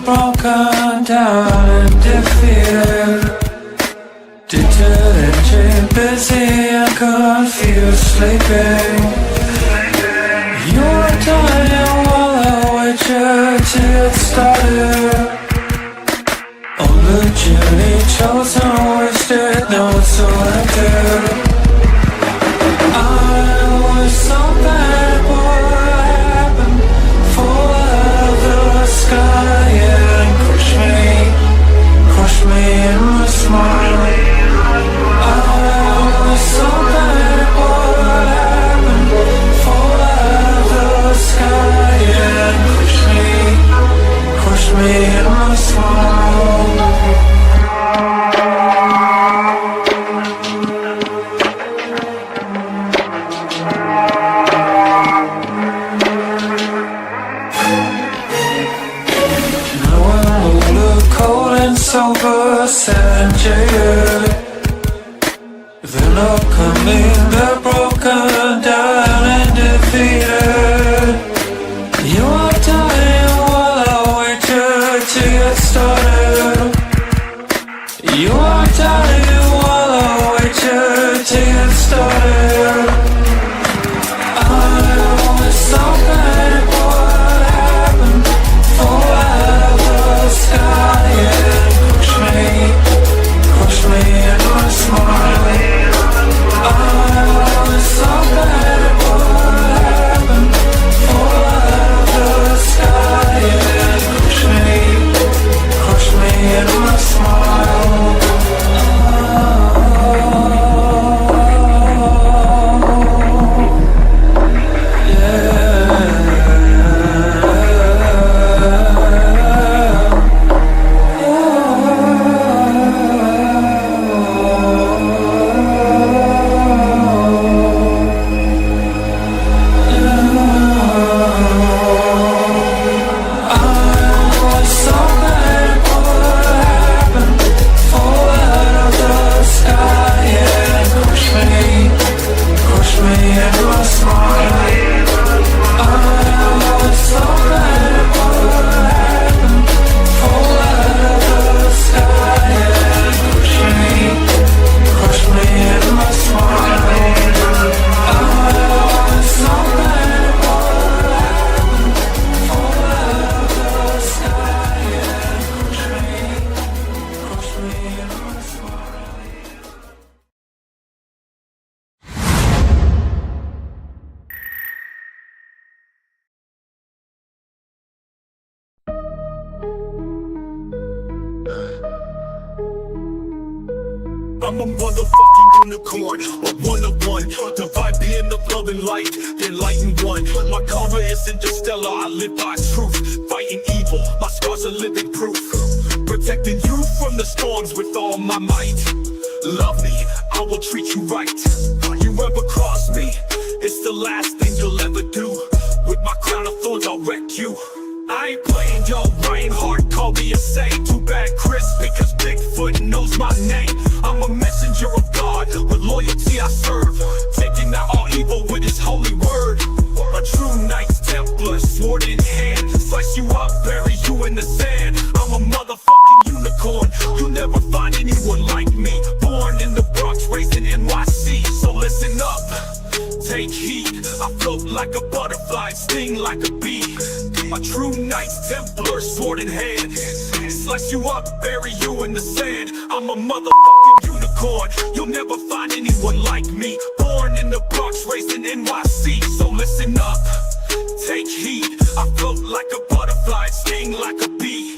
Broken down and defeated, deterred, busy and confused, sleeping. You're dying while I wait you to get started on the journey chosen, wasted, now it's selected. I was so bad, what happened? Fall out of the sky and crush me in my smile. I was so bad, what happened? Fall out of the sky and crush me in my smile. Sober, sad and jaded, they're not coming, they're broken down and defeated. You are dying while I wait you to get started. You are dying while I wait you to get started. I was so bad, what happened? Fall out of the sky, yeah. Crush me in my smile. I was so bad, what happened? Fall out of the sky and crush me in my smile. I'm a motherfucking unicorn, a one-of-one. The vibe being the love and light, the enlightened one. My karma is interstellar, I live by truth. Fighting evil, my scars are living proof. Protecting you from the storms with all my might. Love me, I will treat you right. You ever cross me, it's the last thing you'll ever do. With my crown of thorns, I'll wreck you. I ain't playing, yo, Bryan hard, call me a saint. Too bad Chris, because Bigfoot knows my name. I'm a messenger of God, with loyalty I serve, taking out all evil with his holy word. A true Knights Templar, sword in hand, slice you up, bury you in the sand. I'm a motherfucking unicorn, you'll never find anyone like me. Born in the Bronx, raised in NYC, so listen up, take heed. I float like a butterfly, sting like a bee. A true Knights Templar, sword in hand, slice you up, bury you in the sand. I'm a motherfucking unicorn, you'll never find anyone like me. Born in the Bronx, raised in NYC, so listen up, take heed. I float like a butterfly, sting like a bee.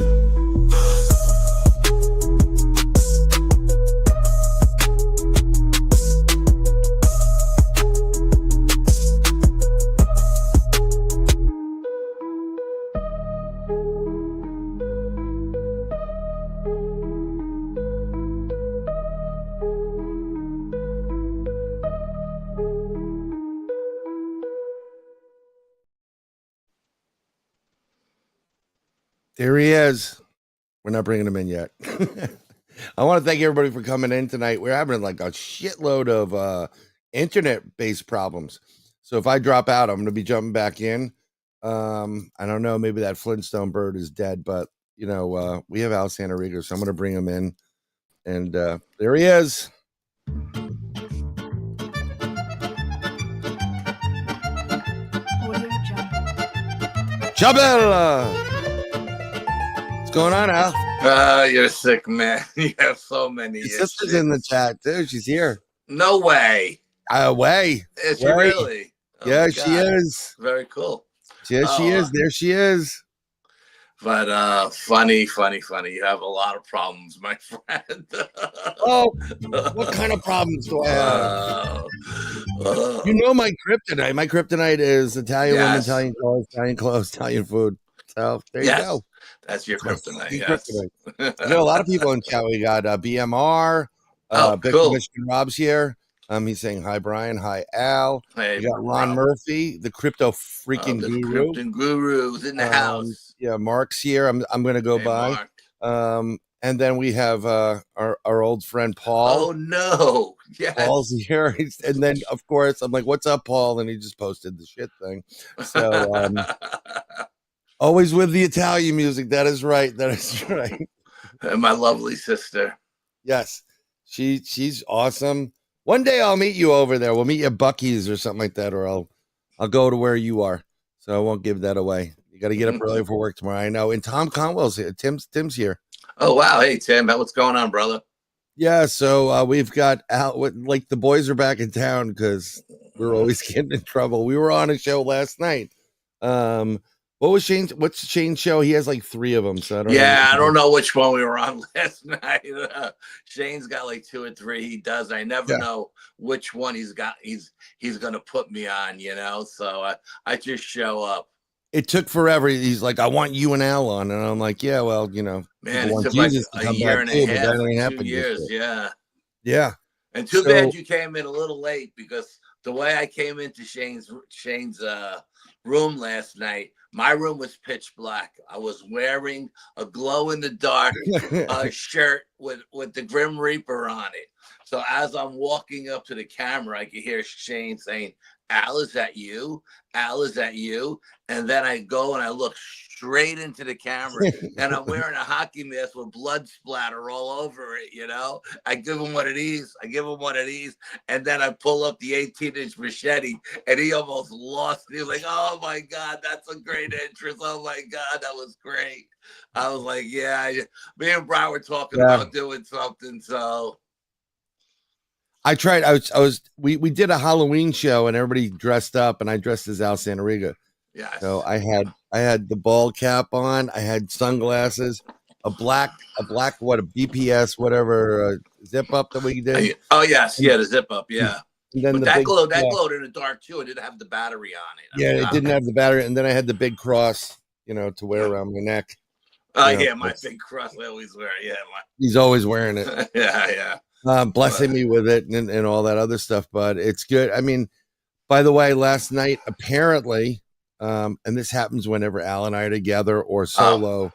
There he is. We're not bringing him in yet. I want to thank everybody for coming in tonight. We're having like a shitload of internet-based problems. So if I drop out, I'm going to be jumping back in. I don't know. Maybe that Flintstone bird is dead, but we have Al Santariga, so I'm going to bring him in. And there he is. Chabella! What's going on, Al? You're sick, man. You have so many Your sister's in the chat, too. She's here. No way. Way. Is she really? Oh, yeah, she is. Very cool. Yes, she is. There she is. But funny. You have a lot of problems, my friend. What kind of problems do I have? You know my kryptonite. My kryptonite is Italian women, Italian clothes, Italian clothes, Italian food. So there you go. That's your kryptonite. Yes. Kryptonite. I know a lot of people in chat. We got BMR. Big cool. Michigan Rob's here. He's saying hi, Bryan. Hi, Al. Hey, we got Ron Murphy, the crypto freaking guru. Crypto guru's in the house. Yeah, Mark's here. I'm going to go by. Mark. And then we have our old friend Paul. Oh no! Yes. Paul's here, and then of course I'm like, "What's up, Paul?" And he just posted the shit thing. So always with the Italian music. That is right. That is right. And my lovely sister. Yes, she's awesome. One day I'll meet you over there. We'll meet you at Buc-ee's or something like that, or I'll go to where you are. So I won't give that away. You got to get up early for work tomorrow. I know. And Tom Conwell's here. Tim's here. Oh wow! Hey Tim, what's going on, brother? Yeah, so we've got out. Like the boys are back in town because we're always getting in trouble. We were on a show last night. What was Shane's? What's Shane's show? He has like 3 of them. So I don't. Yeah, I don't know which one we were on last night. Shane's got like 2 or 3. He does. I never know which one he's got. He's gonna put me on. So I just show up. It took forever. He's like, I want you and Al on. And I'm like, yeah, well, man, it took like a year and a half, 2 years. Yeah. And too bad you came in a little late because the way I came into Shane's room last night, my room was pitch black. I was wearing a glow in the dark shirt with the Grim Reaper on it. So as I'm walking up to the camera, I could hear Shane saying, "Al, is that you? Al, is that you?" And then I go and I look straight into the camera and I'm wearing a hockey mask with blood splatter all over it, I give him one of these. And then I pull up the 18-inch machete and he almost lost it. He was like, "Oh my God, that's a great entrance. Oh my God, that was great." I was like, yeah, me and Bryan were talking about doing something. So I tried. We did a Halloween show and everybody dressed up and I dressed as Al Santariga. Yes. So I had the ball cap on. I had sunglasses, a black a BPS, whatever zip up that we did. Oh yes, the zip up, yeah. And then that glowed in the dark too. It didn't have the battery on it. It didn't have the battery. And then I had the big cross, to wear around my neck. My big cross I always wear. Yeah, he's always wearing it. yeah. Blessing me with it and all that other stuff, but it's good. I mean, by the way, last night apparently, and this happens whenever Al and I are together or solo.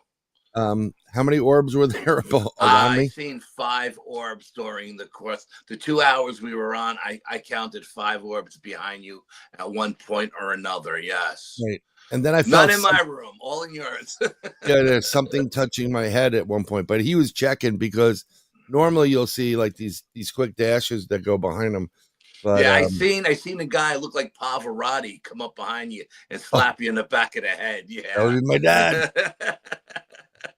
How many orbs were there around me? I've seen 5 orbs during the course. The 2 hours we were on, I counted 5 orbs behind you at one point or another. Yes. Right. And then I felt not in my room, all in yours. There's something touching my head at one point, but he was checking because normally you'll see like these quick dashes that go behind him. But, I seen a guy look like Pavarotti come up behind you and slap you in the back of the head. Yeah, that was my dad.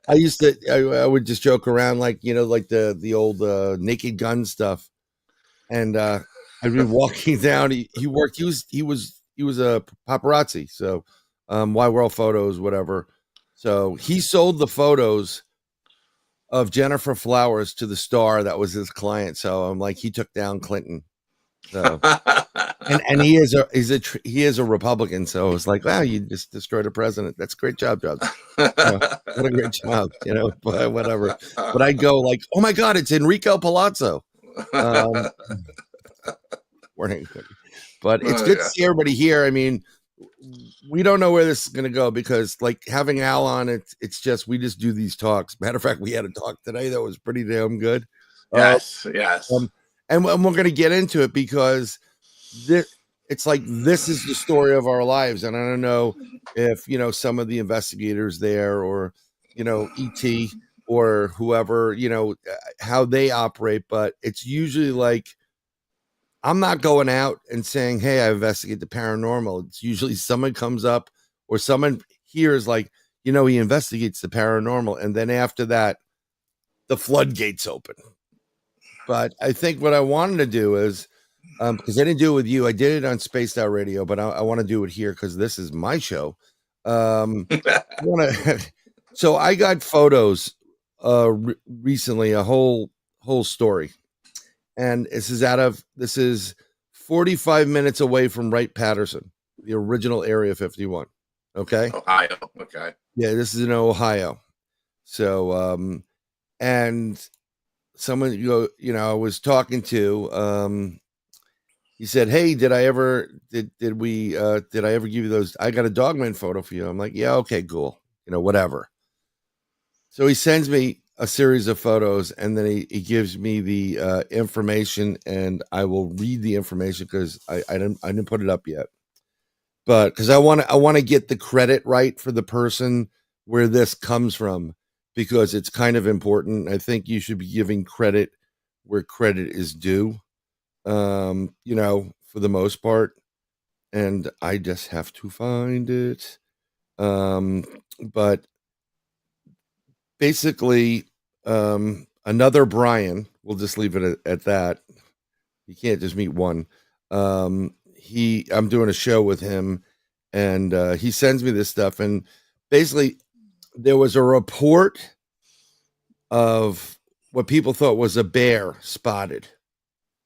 I would just joke around like like the old Naked Gun stuff, and I'd be walking down. He was a paparazzi, so Y World Photos, whatever. So he sold the photos of Jennifer Flowers to the Star. That was his client. So I'm like, he took down Clinton. So and he is a Republican. So it's like, wow, you just destroyed a president. That's a great job, Jobs. What a great job, but whatever. But I go like, oh my God, it's Enrico Palazzo. Warning. But it's good to see everybody here. I mean, we don't know where this is going to go, because like having Al on, it's just, we just do these talks. Matter of fact, we had a talk today that was pretty damn good. Yes. And we're going to get into it, because it's like, this is the story of our lives. And I don't know if, some of the investigators there, or, ET or whoever, how they operate, but it's usually like, I'm not going out and saying, hey, I investigate the paranormal. It's usually someone comes up, or someone hears like, he investigates the paranormal. And then after that, the floodgates open. But I think what I wanted to do is, because I didn't do it with you, I did it on Spaced Out Radio, but I want to do it here because this is my show. So I got photos recently, a whole story. And this is 45 minutes away from Wright-Patterson, the original Area 51. Okay. Ohio. Okay. Yeah, this is in Ohio. So, and someone I was talking to, he said, hey, did I ever give you those? I got a Dogman photo for you. I'm like, yeah, okay, cool. Whatever. So he sends me a series of photos, and then he gives me the information, and I will read the information, because I didn't put it up yet, but because I want to get the credit right for the person where this comes from, because it's kind of important. I think you should be giving credit where credit is due, for the most part, and I just have to find it. But basically, another Bryan, we'll just leave it at that. You can't just meet one. I'm doing a show with him, and he sends me this stuff, and basically there was a report of what people thought was a bear spotted.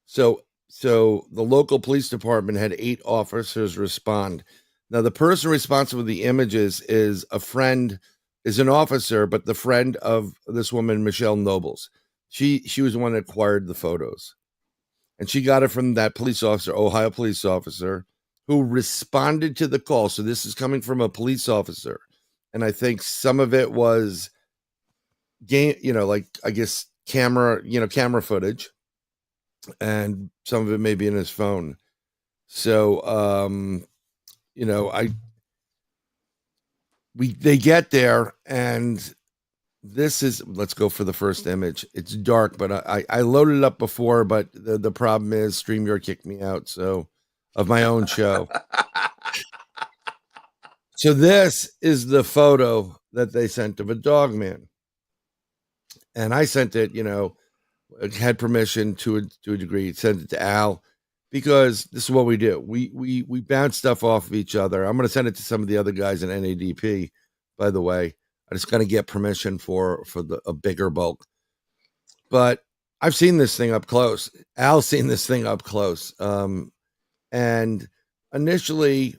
So the local police department had 8 officers respond. Now, the person responsible for the images is an officer, but the friend of this woman, Michelle Nobles. She was the one that acquired the photos, and she got it from that police officer, Ohio police officer, who responded to the call. So this is coming from a police officer, and I think some of it was like, I guess, camera footage, and some of it may be in his phone. So they get there, and let's go for the first image. It's dark, but I loaded it up before, but the problem is StreamYard kicked me out, so, of my own show. So this is the photo that they sent of a dog man. And I sent it, had permission to a degree, sent it to Al, because this is what we do. We bounce stuff off of each other. I'm going to send it to some of the other guys in NADP, by the way. I just got to get permission for a bigger bulk. But I've seen this thing up close. Al's seen this thing up close. And initially,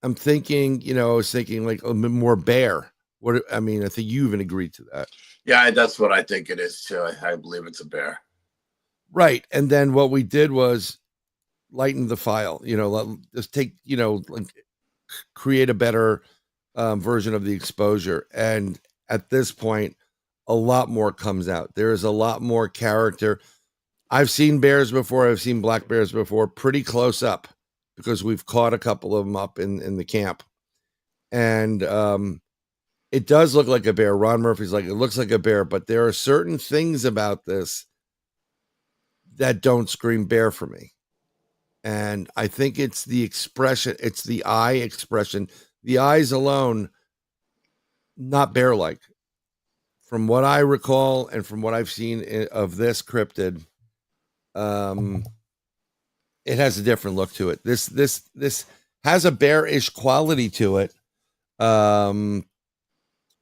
I'm thinking, I was thinking like a bit more bear. I think you even agreed to that. Yeah, that's what I think it is too. I believe it's a bear. Right. And then what we did was lighten the file, just take, create a better version of the exposure. And at this point, a lot more comes out. There is a lot more character. I've seen bears before. I've seen black bears before, pretty close up, because we've caught a couple of them up in the camp. And it does look like a bear. Ron Murphy's like, it looks like a bear, but there are certain things about this that don't scream bear for me. And I think it's the expression, it's the eye expression, the eyes alone, not bear-like. From what I recall and from what I've seen of this cryptid, it has a different look to it. This has a bearish quality to it.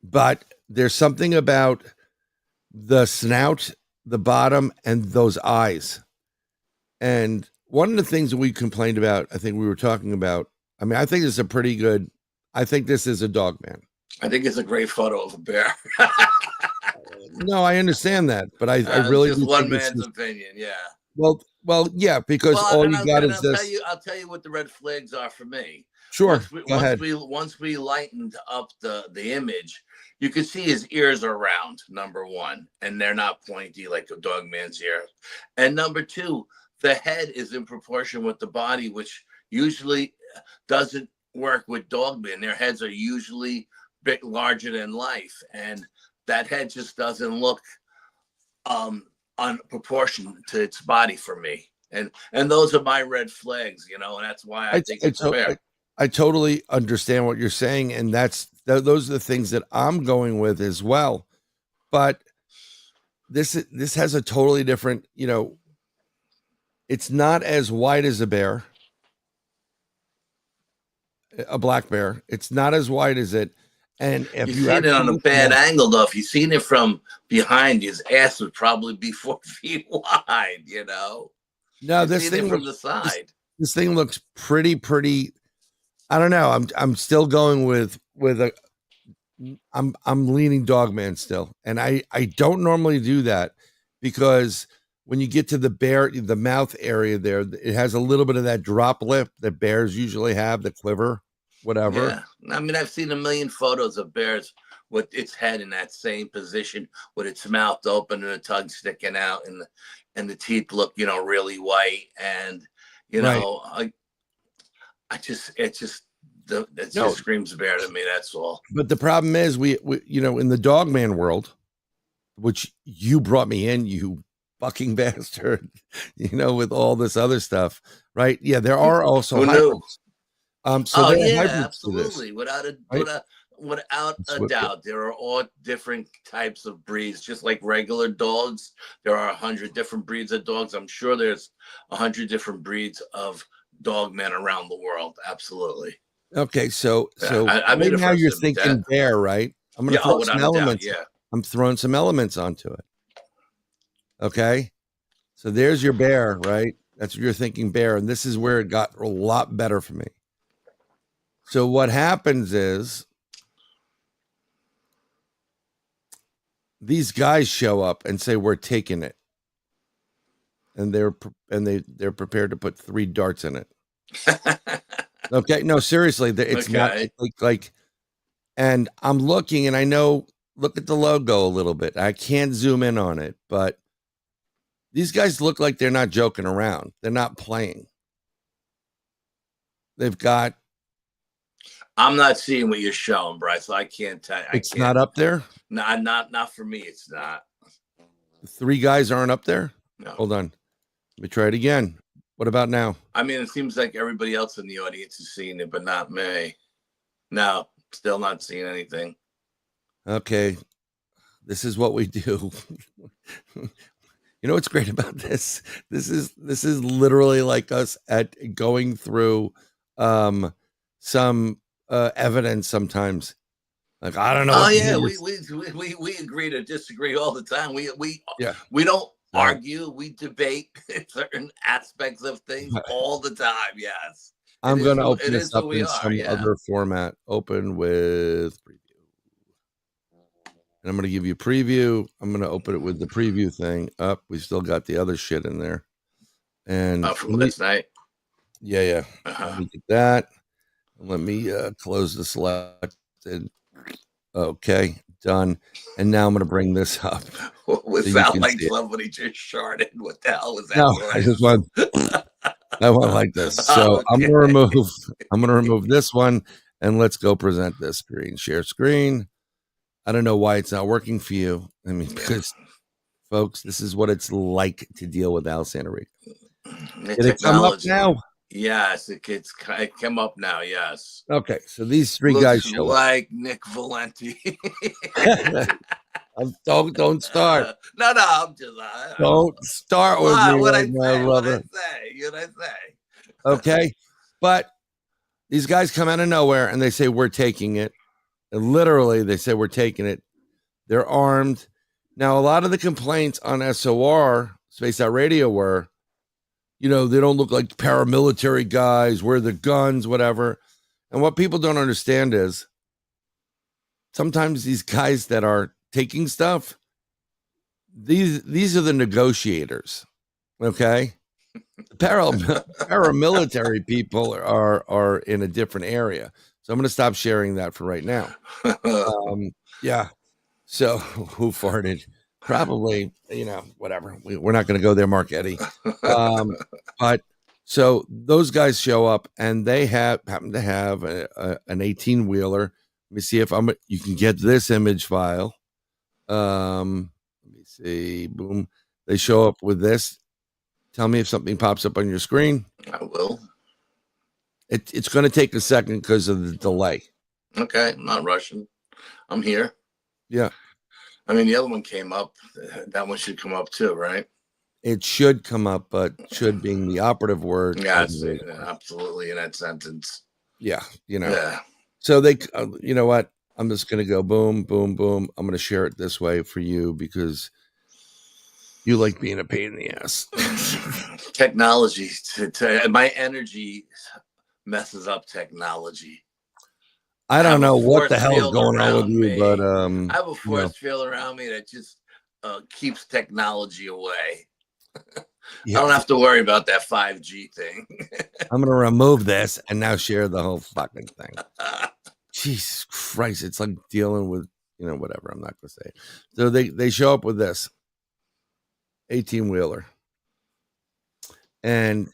But there's something about the snout, the bottom, and those eyes. And one of the things that we complained about, I think we were talking about, I think this is I think this is a dog man. I think it's a great photo of a bear. No, I understand that, but I really just one man's opinion. Yeah. Well, yeah, because all you got is this. I'll tell you what the red flags are for me. Sure. Once we lightened up the image, you could see his ears are round, number one, and they're not pointy like a dog man's ear. And number two, the head is in proportion with the body, which usually doesn't work with dog men. Their heads are usually bit larger than life, and that head just doesn't look unproportionate to its body for me. And those are my red flags, and that's why I think it's fair. I totally understand what you're saying, and those are the things that I'm going with as well. But this has a totally different, it's not as wide as a bear, a black bear. It's not as wide as it. And if you've seen it on a bad angle, though, if you've seen it from behind, his ass would probably be 4 feet wide, No, this thing from the side. This thing looks pretty. I don't know. I'm still going with I'm leaning dogman still. And I don't normally do that because when you get to the mouth area there, it has a little bit of that drop lip that bears usually have, the quiver, whatever. Yeah. I mean, I've seen a million photos of bears with its head in that same position with its mouth open and the tongue sticking out and the teeth look, really white. And, it just screams bear to me. That's all. But the problem is we in the dogman world, which you brought me in, you fucking bastard, with all this other stuff, right? Yeah, there are also hybrids. Absolutely, without a doubt, there are all different types of breeds. Just like regular dogs, there are 100 different breeds of dogs. I'm sure there's 100 different breeds of dog men around the world. Absolutely. Okay, so now you're thinking bear, right? I'm going to throw some elements. I'm throwing some elements onto it. Okay, so there's your bear, right? That's what you're thinking, bear, and this is where it got a lot better for me. So what happens is these guys show up and say we're taking it, and they're prepared to put 3 darts in it. Okay, no, seriously, it's not like, and I'm looking, and I know, look at the logo a little bit. I can't zoom in on it, but these guys look like they're not joking around. They're not playing. They've got. I'm not seeing what you're showing, Bryce. So I can't tell. It's not up there. No, not for me. It's not. The 3 guys aren't up there. No. Hold on. Let me try it again. What about now? I mean, it seems like everybody else in the audience is seeing it, but not me. No, still not seeing anything. Okay, this is what we do. You know what's great about this? This is literally like us at going through some evidence sometimes. Like, I don't know. Oh yeah, we agree to disagree all the time. We don't argue, we debate certain aspects of things all the time. Yes. I'm going to open this up in some other format. Open with preview. And I'm going to give you preview. I'm going to open it with the preview thing up. We still got the other shit in there. And from last night. Yeah. Let me get that. Let me close the selected. Okay, done. And now I'm going to bring this up. Was that like somebody just sharded? What the hell was that? No, I just want. I want like this. So okay. I'm going to remove this one, and let's go present this screen. Share screen. I don't know why it's not working for you. I mean, because folks, this is what it's like to deal with Al Santariga. Did it come up now? Yes, it came up now. Yes. Okay, so these 3 guys show like Nick Valenti. Don't start. No, I'm just. Don't start with me. What I say? You know what I say? Okay, but these guys come out of nowhere and they say we're taking it. And literally, they say we're taking it. They're armed. Now, a lot of the complaints on SOR, Space Out Radio, were, they don't look like paramilitary guys, where the guns, whatever. And what people don't understand is sometimes these guys that are taking stuff, these are the negotiators. Okay. Paramilitary people are in a different area. So I'm going to stop sharing that for right now. Yeah. So who farted? Probably, whatever. We're not going to go there, Mark Eddy. But so those guys show up and they happen to have an 18-wheeler. Let me see if you can get this image file. Let me see. Boom. They show up with this. Tell me if something pops up on your screen. I will. It's going to take a second because of the delay. Okay, I'm not rushing. I'm here. Yeah. I mean, the other one came up. That one should come up too, right? It should come up, but should being the operative word. Yeah, absolutely in that sentence. Yeah, Yeah. So they, you know what? I'm just going to go boom, boom, boom. I'm going to share it this way for you because you like being a pain in the ass. Technology, my energy messes up technology. I don't know what the hell is going on with you, but I have a force field around me that just keeps technology away. Yeah. I don't have to worry about that 5G thing. I'm going to remove this and now share the whole fucking thing. Jesus Christ. It's like dealing with, whatever. I'm not going to say it. So they show up with this 18-wheeler. And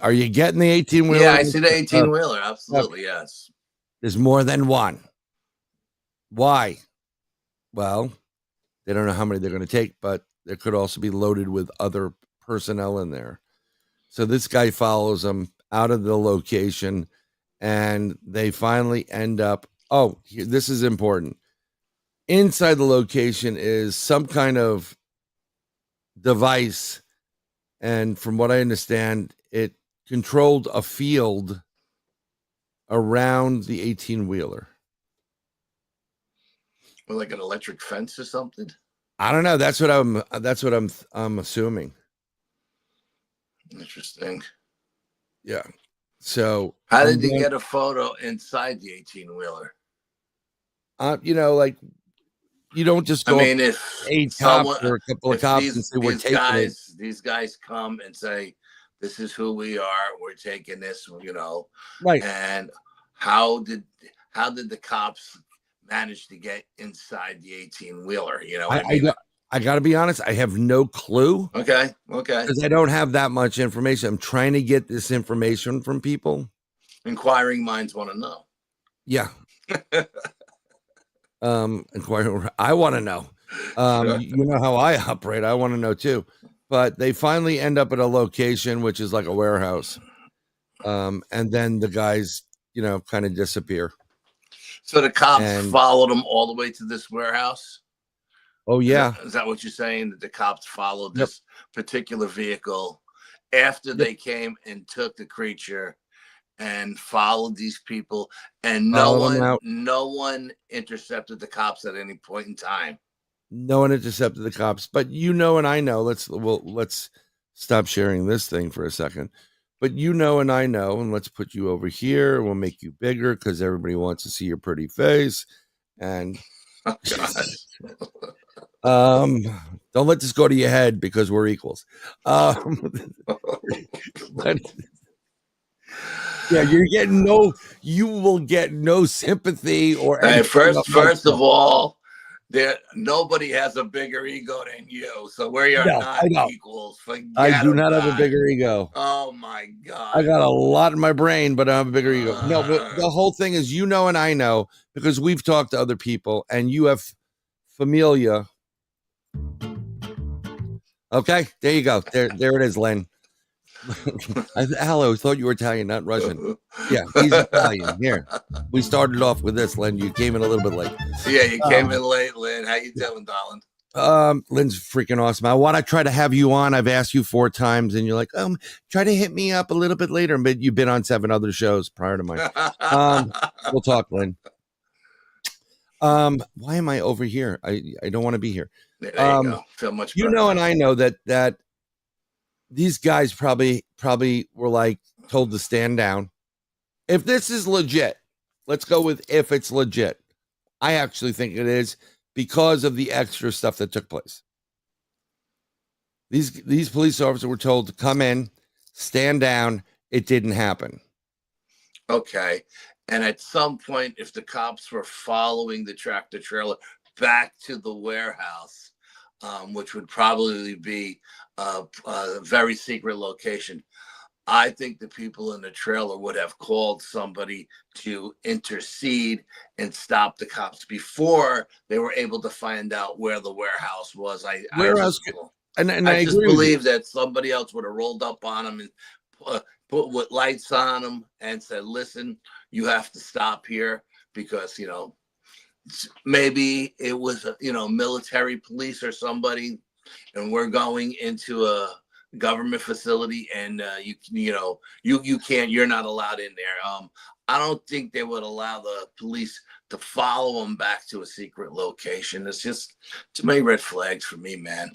are you getting the 18-wheeler? Yeah, I see the 18-wheeler. Absolutely, yes. There's more than one. Why? Well, they don't know how many they're going to take, but there could also be loaded with other personnel in there. So this guy follows them out of the location, and they finally end up. Oh, this is important. Inside the location is some kind of device, and from what I understand, it controlled a field around the 18-wheeler. Well, like an electric fence or something? I don't know. That's what I'm assuming. Interesting. Yeah. So how did you get a photo inside the 18-wheeler? Like you don't just go. I mean, if a cop or a couple of cops and say we're taking it. These guys come and say, "This is who we are. We're taking this." Right. And how did the cops manage to get inside the 18-wheeler? I got to be honest. I have no clue. Okay. Because I don't have that much information. I'm trying to get this information from people. Inquiring minds want to know. Yeah. I want to know. You know how I operate. I want to know too. But they finally end up at a location which is like a warehouse. And then the guys, kind of disappear. So the cops followed them all the way to this warehouse? Oh, yeah. Is that what you're saying? That the cops followed this particular vehicle after they came and took the creature and followed these people, and no one intercepted the cops at any point in time. No one intercepted the cops, but and I know. Let's stop sharing this thing for a second. But and I know, and let's put you over here. We'll make you bigger because everybody wants to see your pretty face. And don't let this go to your head because we're equals. But yeah, you will get no sympathy or anything. First of all, nobody has a bigger ego than you, so we are not equals. I do not have a bigger ego. Oh my God! I got a lot in my brain, but I have a bigger ego. No, but the whole thing is, and I know because we've talked to other people, and you have familia. Okay, there you go. There it is, Len. I thought you were Italian, not Russian. Yeah, he's Italian. Here, we started off with this, Len. You came in a little bit late. Yeah, you came in late, Len. How you doing, darling? Len's freaking awesome. I want to try to have you on. I've asked you 4 times, and you're like, try to hit me up a little bit later. But you've been on 7 other shows prior to mine. We'll talk, Len. Why am I over here? I don't want to be here. There you go. Feel much better. And I know that these guys probably were like told to stand down. If this is legit, let's go with if it's legit. I actually think it is because of the extra stuff that took place. These police officers were told to come in, stand down. It didn't happen. Okay. And at some point, if the cops were following the tractor trailer back to the warehouse, which would probably be a very secret location, I think the people in the trailer would have called somebody to intercede and stop the cops before they were able to find out where the warehouse was. I just believe that somebody else would have rolled up on them and put with lights on them and said, listen, you have to stop here because, maybe it was, military police or somebody, and we're going into a government facility and you're not allowed in there. I don't think they would allow the police to follow them back to a secret location. It's just too many red flags for me, man.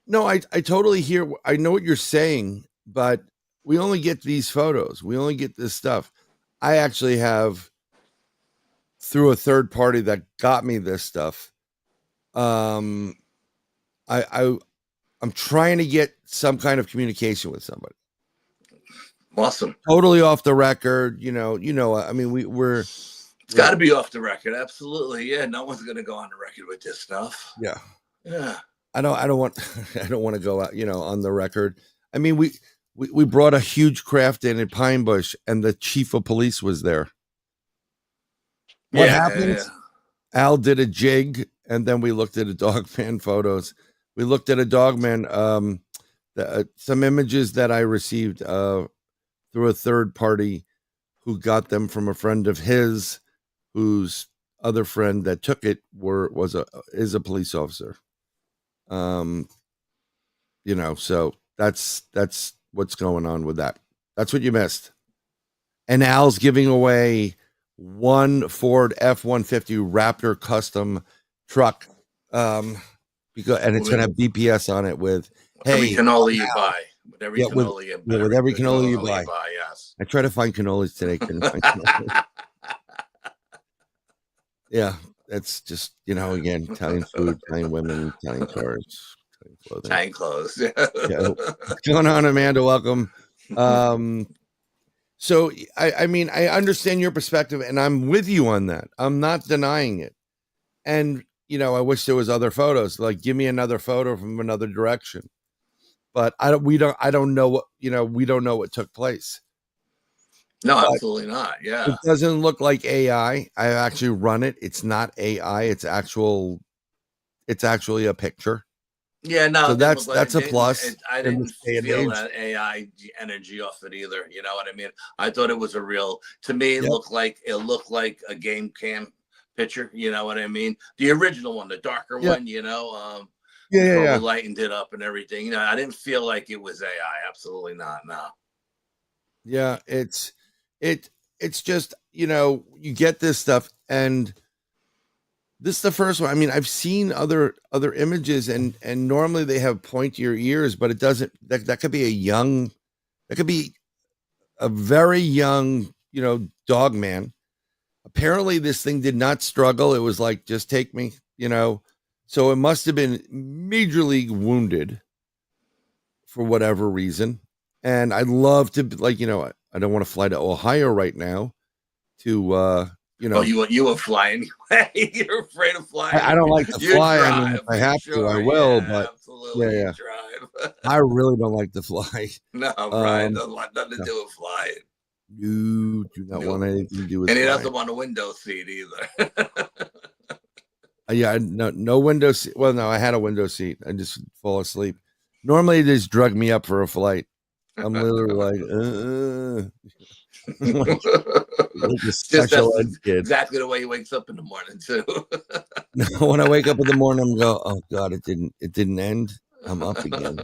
No, I totally hear. I know what you're saying, but we only get these photos. We only get this stuff. I actually have, through a third party that got me this stuff. I'm trying to get some kind of communication with somebody. Awesome. Totally off the record. I mean, we're it's got to be off the record. Absolutely. Yeah. No one's going to go on the record with this stuff. Yeah. Yeah. I don't want to go out, on the record. I mean, we brought a huge craft in at Pine Bush and the chief of police was there. What happened? Yeah. Al did a jig and then we looked at a Dogman photos. We looked at a Dogman, some images that I received through a third party who got them from a friend of his, whose other friend that took it is a police officer. So that's what's going on with that. That's what you missed. And Al's giving away one Ford F-150 Raptor custom truck. And it's going to have BPS on it with, every canola you buy. With every canola you buy. Yes. I tried to find cannolis today. Couldn't find cannolis. Yeah. That's just, again, Italian food, Italian women, Italian cars, Italian clothing. Italian clothes. Yeah. What's going on, Amanda? Welcome. So, I mean, I understand your perspective and I'm with you on that. I'm not denying it. And, I wish there was other photos, like give me another photo from another direction. But we don't know what, we don't know what took place. No, absolutely not. Yeah. It doesn't look like AI. I actually run it. It's not AI. It's actually a picture. Yeah, no. So that's a plus. I didn't feel that AI energy off it either. You know what I mean? I thought it was a real. To me, it looked like a game cam picture. You know what I mean? The original one, the darker one. We lightened it up and everything. I didn't feel like it was AI. Absolutely not. No. Yeah, it's just, you get this stuff and this is the first one. I mean, I've seen other images and normally they have pointier ears, but it doesn't, that could be a very young, dog man. Apparently this thing did not struggle. It was like, just take me, so it must have been majorly wounded for whatever reason. And I'd love to, I don't want to fly to Ohio right now to, Oh, you will fly anyway. You're afraid of flying. I don't like to fly. Drive, I mean, if I have to, I will. But absolutely, drive. I really don't like to fly. No, Brian doesn't want nothing to do with flying. You do not want anything to do with. And he doesn't want a window seat either. Yeah, no window seat. Well, no, I had a window seat. I just fall asleep. Normally, they just drug me up for a flight. I'm literally like, exactly the way he wakes up in the morning too. When I wake up in the morning, I'm go, oh God, it didn't end. I'm up again.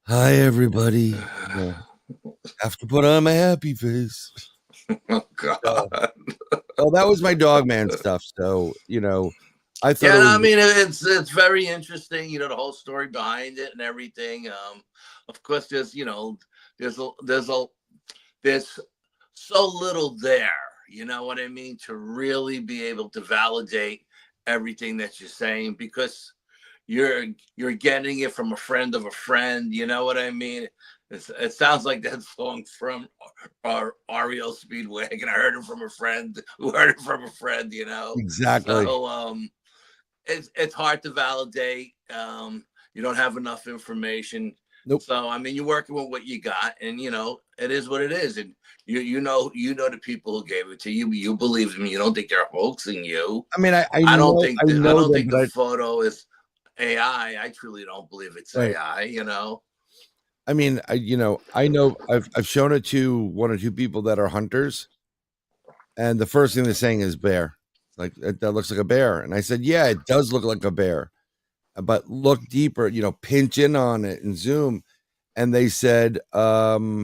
Hi, everybody. Have to put on my happy face. Oh God. Well, that was my Dogman stuff. So, I thought. Yeah, I mean, it's very interesting. The whole story behind it and everything. Of course, there's so little there. You know what I mean? To really be able to validate everything that you're saying, because you're getting it from a friend of a friend. You know what I mean? It sounds like that song from REO Speedwagon. I heard it from a friend who heard it from a friend. You know, exactly. So it's hard to validate. You don't have enough information. Nope. So I mean, you're working with what you got, and you know it is what it is. And you know the people who gave it to you. You believe them. You don't think they're hoaxing you. I mean, I don't think the photo is AI. I truly don't believe it's right. AI. You know. I mean, I know I've shown it to one or two people that are hunters, and the first thing they're saying is bear. Like that looks like a bear, and I said, yeah, it does look like a bear, but look deeper. Pinch in on it and zoom. And they said, I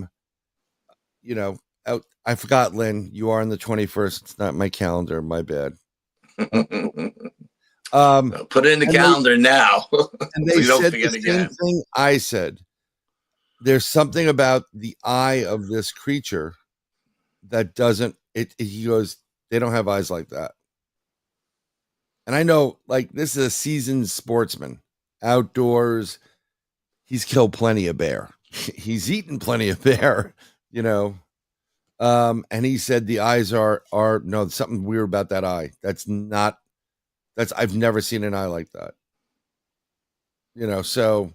forgot, Lynn, you are on the 21st. It's not my calendar. My bad. Put it in the calendar now. And they so said the same thing I said. There's something about the eye of this creature that doesn't, he goes, they don't have eyes like that. And I know, like, this is a seasoned sportsman, outdoors. He's killed plenty of bear. He's eaten plenty of bear, and he said the eyes are no, something weird about that eye. I've never seen an eye like that. So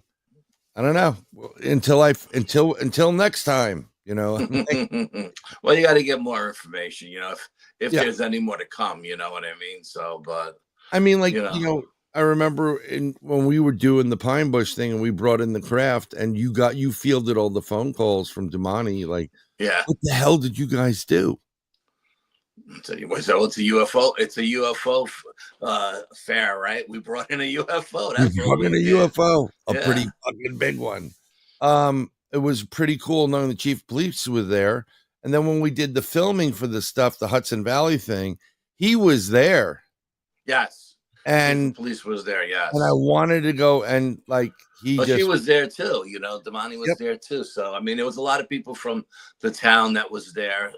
I don't know until next time, Well, you got to get more information, if there's any more to come, you know what I mean? So, but I mean, like, I remember when we were doing the Pine Bush thing and we brought in the craft and you fielded all the phone calls from Damani. Like, what the hell did you guys do? So it's a UFO. It's a UFO fair, right? We brought in a UFO. That's what we did. UFO, pretty fucking big one. It was pretty cool knowing the chief of police was there. And then when we did the filming for the stuff, the Hudson Valley thing, he was there. Yes. And the police was there, yes. And I wanted to go and she was there too, Damani was there too. So I mean, there was a lot of people from the town that was there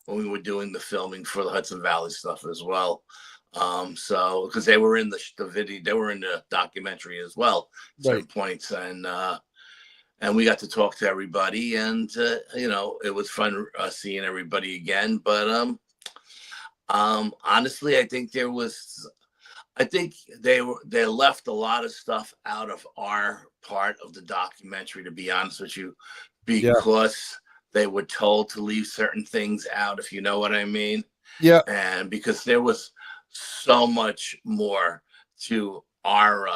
when we were doing the filming for the Hudson Valley stuff as well. So because they were in the video, they were in the documentary as well, certain points, and we got to talk to everybody, and it was fun seeing everybody again. But honestly, I think they left a lot of stuff out of our part of the documentary, to be honest with you, because they were told to leave certain things out, if you know what I mean. Yeah. And because there was so much more to our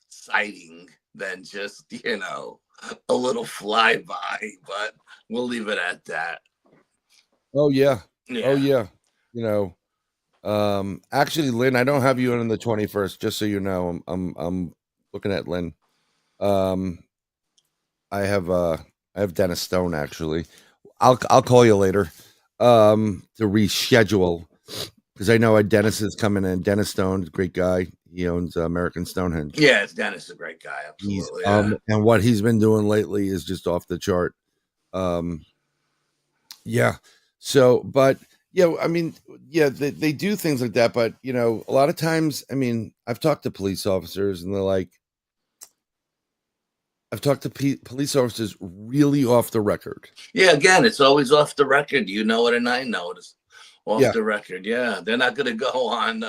sighting than just, a little flyby, but we'll leave it at that. Oh, yeah. Oh, yeah. Actually, Lynn, I don't have you on the 21st, just so you know. I'm looking at Lynn. I have Dennis Stone, actually. I'll call you later to reschedule, because I know Dennis is coming in. Dennis Stone, great guy. He owns American Stonehenge. Yeah, Dennis is a great guy. Absolutely. And what he's been doing lately is just off the chart. So, but I mean, they do things like that, but a lot of times, I mean, I've talked to police officers and they're like, I've talked to police officers really off the record. Yeah, again, it's always off the record. You know it, and I know it. It's off the record. Yeah, they're not going to go on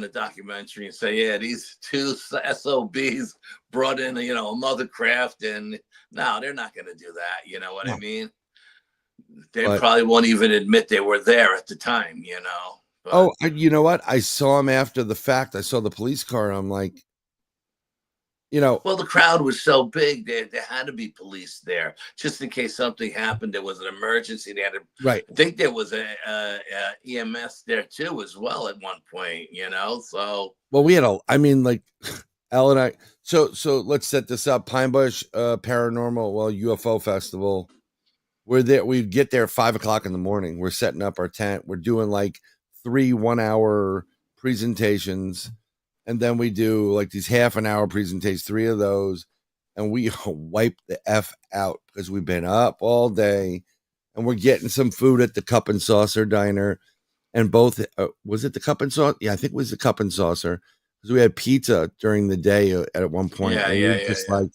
the documentary and say, these two SOBs brought in, a mother craft, and no, they're not going to do that. You know what I mean? They probably won't even admit they were there at the time, But, you know what? I saw him after the fact. I saw the police car, and I'm like, well, the crowd was so big, there had to be police there just in case something happened. There was an emergency. They had to. Right. I think there was a EMS there too, as well, at one point. So. Well, we had Al and I. So let's set this up. Pine Bush Paranormal, UFO Festival. We're there. We get there at 5:00 in the morning. We're setting up our tent. We're doing 3 1-hour presentations. And then we do these half-an-hour presentations, 3 of those. And we wipe the F out because we've been up all day. And we're getting some food at the Cup and Saucer Diner. And both, was it the Cup and Saucer? Yeah, I think it was the Cup and Saucer. because we had pizza during the day at one point. Yeah.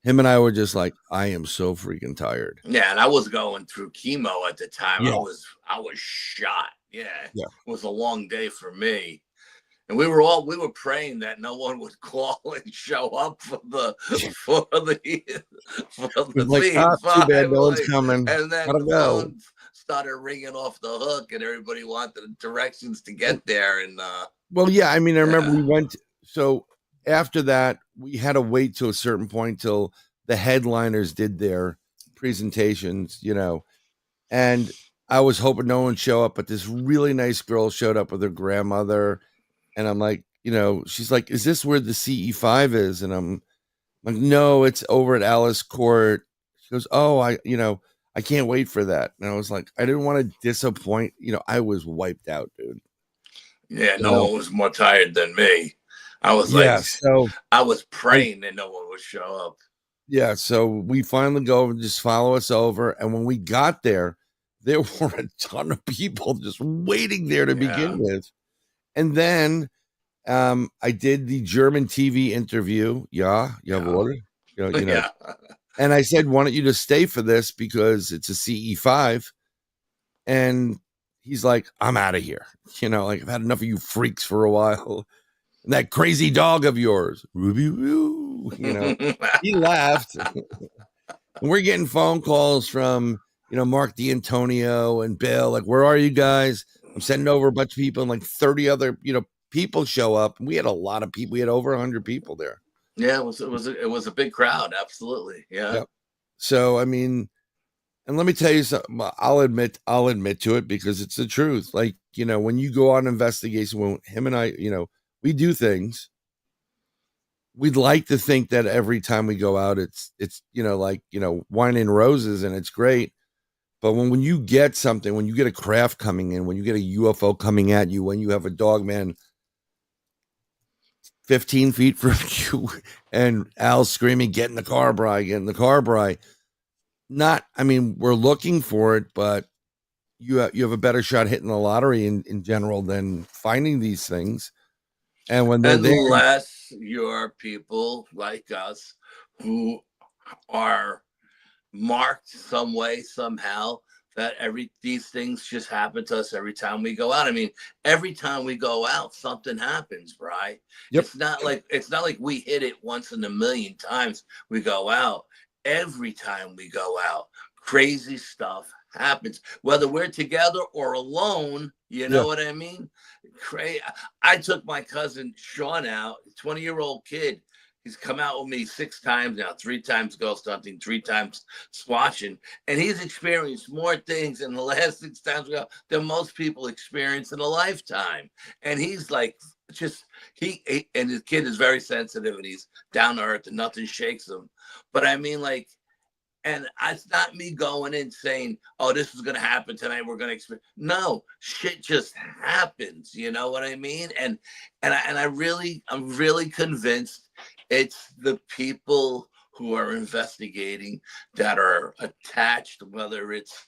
Him and I were just like, I am so freaking tired. Yeah, and I was going through chemo at the time. Yeah. I was shot. Yeah. Yeah. It was a long day for me. And we were praying that no one would call and show up for the like, too bad, no one's coming. And then the phones started ringing off the hook, and everybody wanted directions to get there. And well, yeah, I mean, I remember we went. So after that, we had to wait to a certain point till the headliners did their presentations, you know, and I was hoping no one would show up, but this really nice girl showed up with her grandmother. And I'm like, you know, she's like, is this where the CE5 is? And I'm like, no, it's over at Alice Court. She goes, oh, I can't wait for that. And I was like, I didn't want to disappoint. You know, I was wiped out, dude. Yeah, no one was more tired than me. I was I was praying that no one would show up. Yeah, so we finally go and just follow us over. And when we got there were a ton of people just waiting there to begin with. And then I did the German TV interview. Yeah, you have water? You know. Yeah. And I said, why don't you just stay for this because it's a CE5? And he's like, I'm out of here. You know, like, I've had enough of you freaks for a while. And that crazy dog of yours, Ruby Woo, you know, he laughed. And we're getting phone calls from, you know, Mark D'Antonio and Bill, like, where are you guys? I'm sending over a bunch of people, and like 30 other, you know, people show up. We had a lot of people. We had over 100 people there. Yeah, it was a big crowd. Absolutely. Yeah. Yep. So, I mean, and let me tell you something. I'll admit to it because it's the truth. Like, you know, when you go on investigation, when him and I, you know, we do things. We'd like to think that every time we go out, it's, you know, like, you know, wine and roses and it's great. But when you get something, when you get a craft coming in, when you get a UFO coming at you, when you have a dog man 15 feet from you and Al screaming, get in the car, Bryan, get in the car, Bryan. I mean, we're looking for it, but you have a better shot hitting the lottery in general than finding these things. And when they're there, unless you're people like us who are marked some way, somehow, that these things just happen to us every time we go out. I mean, every time we go out, something happens, right? Yep. It's not like we hit it once in a million times we go out. Every time we go out, crazy stuff happens, whether we're together or alone. You know what I mean? I took my cousin Sean out, 20-year-old kid. He's come out with me 6 times now, 3 times ghost hunting, 3 times squatching. And he's experienced more things in the last 6 times we go than most people experience in a lifetime. And he's like, and his kid is very sensitive and he's down to earth and nothing shakes him. But I mean, like, and it's not me going in saying, oh, this is going to happen tonight. We're going to experience. No, shit just happens. You know what I mean? And I'm really convinced it's the people who are investigating that are attached, whether it's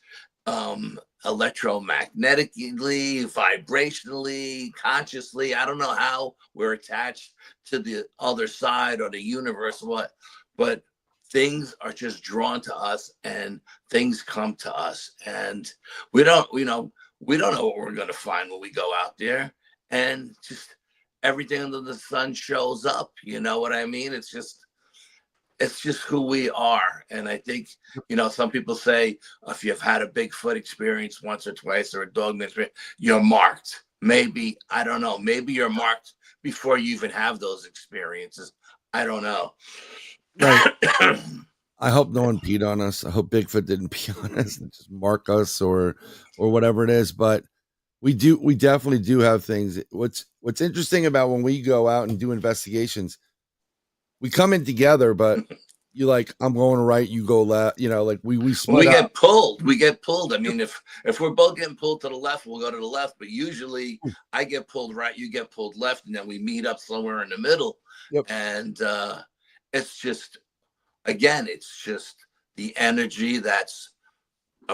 electromagnetically, vibrationally, consciously. I don't know how we're attached to the other side or the universe, but things are just drawn to us and things come to us. And we don't know what we're going to find when we go out there. And just everything under the sun shows up. You know what I mean? It's just who we are. And I think, you know, some people say if you've had a Bigfoot experience once or twice or a dog experience, you're marked. Maybe, I don't know. Maybe you're marked before you even have those experiences. I don't know. Right. I hope no one peed on us. I hope Bigfoot didn't pee on us and just mark us or whatever it is. But we definitely do have things. What's interesting about when we go out and do investigations, we come in together, but you like, I'm going right, you go left, you know, like we get pulled. We get pulled. I mean, if we're both getting pulled to the left, we'll go to the left. But usually I get pulled right, you get pulled left, and then we meet up somewhere in the middle. Yep. And it's just the energy that's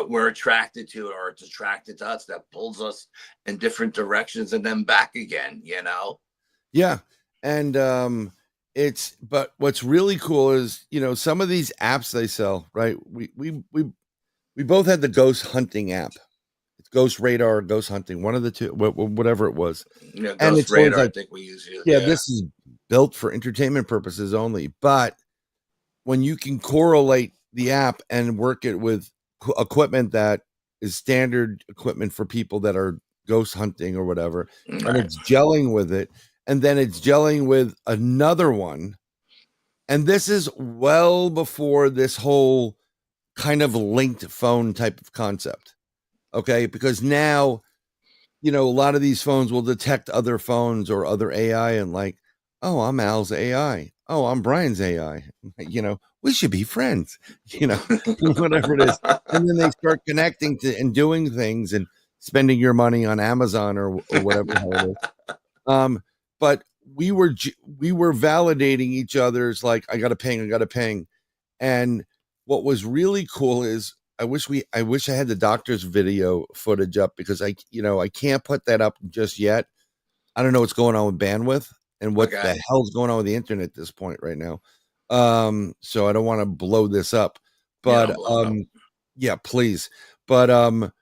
we're attracted to, or it's attracted to us, that pulls us in different directions and then back again, you know? Yeah. And but what's really cool is, some of these apps they sell, right? We both had the ghost hunting app. It's Ghost Radar or Ghost Hunting, one of the two, whatever it was. Yeah, and Ghost it's always Radar, like, I think we use it. yeah, this is built for entertainment purposes only. But when you can correlate the app and work it with equipment that is standard equipment for people that are ghost hunting or whatever, and it's gelling with it, and then it's gelling with another one. And this is well before this whole kind of linked phone type of concept. Okay. Because now, a lot of these phones will detect other phones or other AI and like, oh, I'm Al's AI. Oh, I'm Brian's AI. We should be friends, whatever it is. And then they start connecting to and doing things and spending your money on Amazon or whatever it is. But we were validating each other's, like, I got to ping. And what was really cool is I wish I had the doctor's video footage up, because I can't put that up just yet. I don't know what's going on with bandwidth and what the hell's going on with the internet at this point right now. So I don't want to blow this up, but yeah, please. But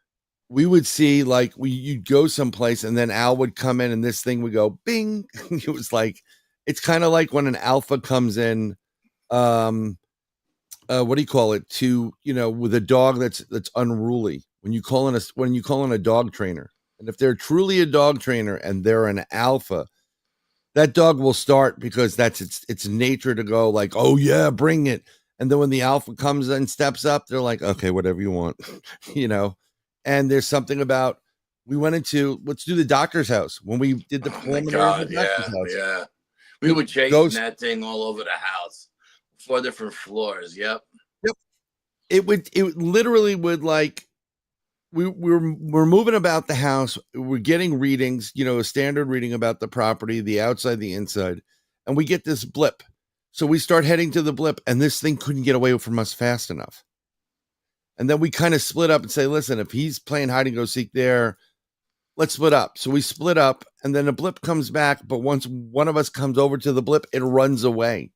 we would see, like, you'd go someplace and then Al would come in and this thing would go bing. It was like, it's kind of like when an alpha comes in, what do you call it, to, with a dog that's unruly, when you call in a dog trainer, and if they're truly a dog trainer and they're an alpha, that dog will start, because that's its nature to go like, oh yeah, bring it. And then when the alpha comes and steps up, they're like, okay, whatever you want. And there's something about, we went into, let's do the doctor's house when we did the preliminary. Yeah, we were chasing that thing all over the house, 4 different floors. Yep. It literally would, like, we're moving about the house, we're getting readings, a standard reading about the property, the outside, the inside, and we get this blip. So we start heading to the blip, and this thing couldn't get away from us fast enough. And then we kind of split up and say, listen, if he's playing hide and go seek there, let's split up. So we split up, and then the blip comes back, but once one of us comes over to the blip, it runs away,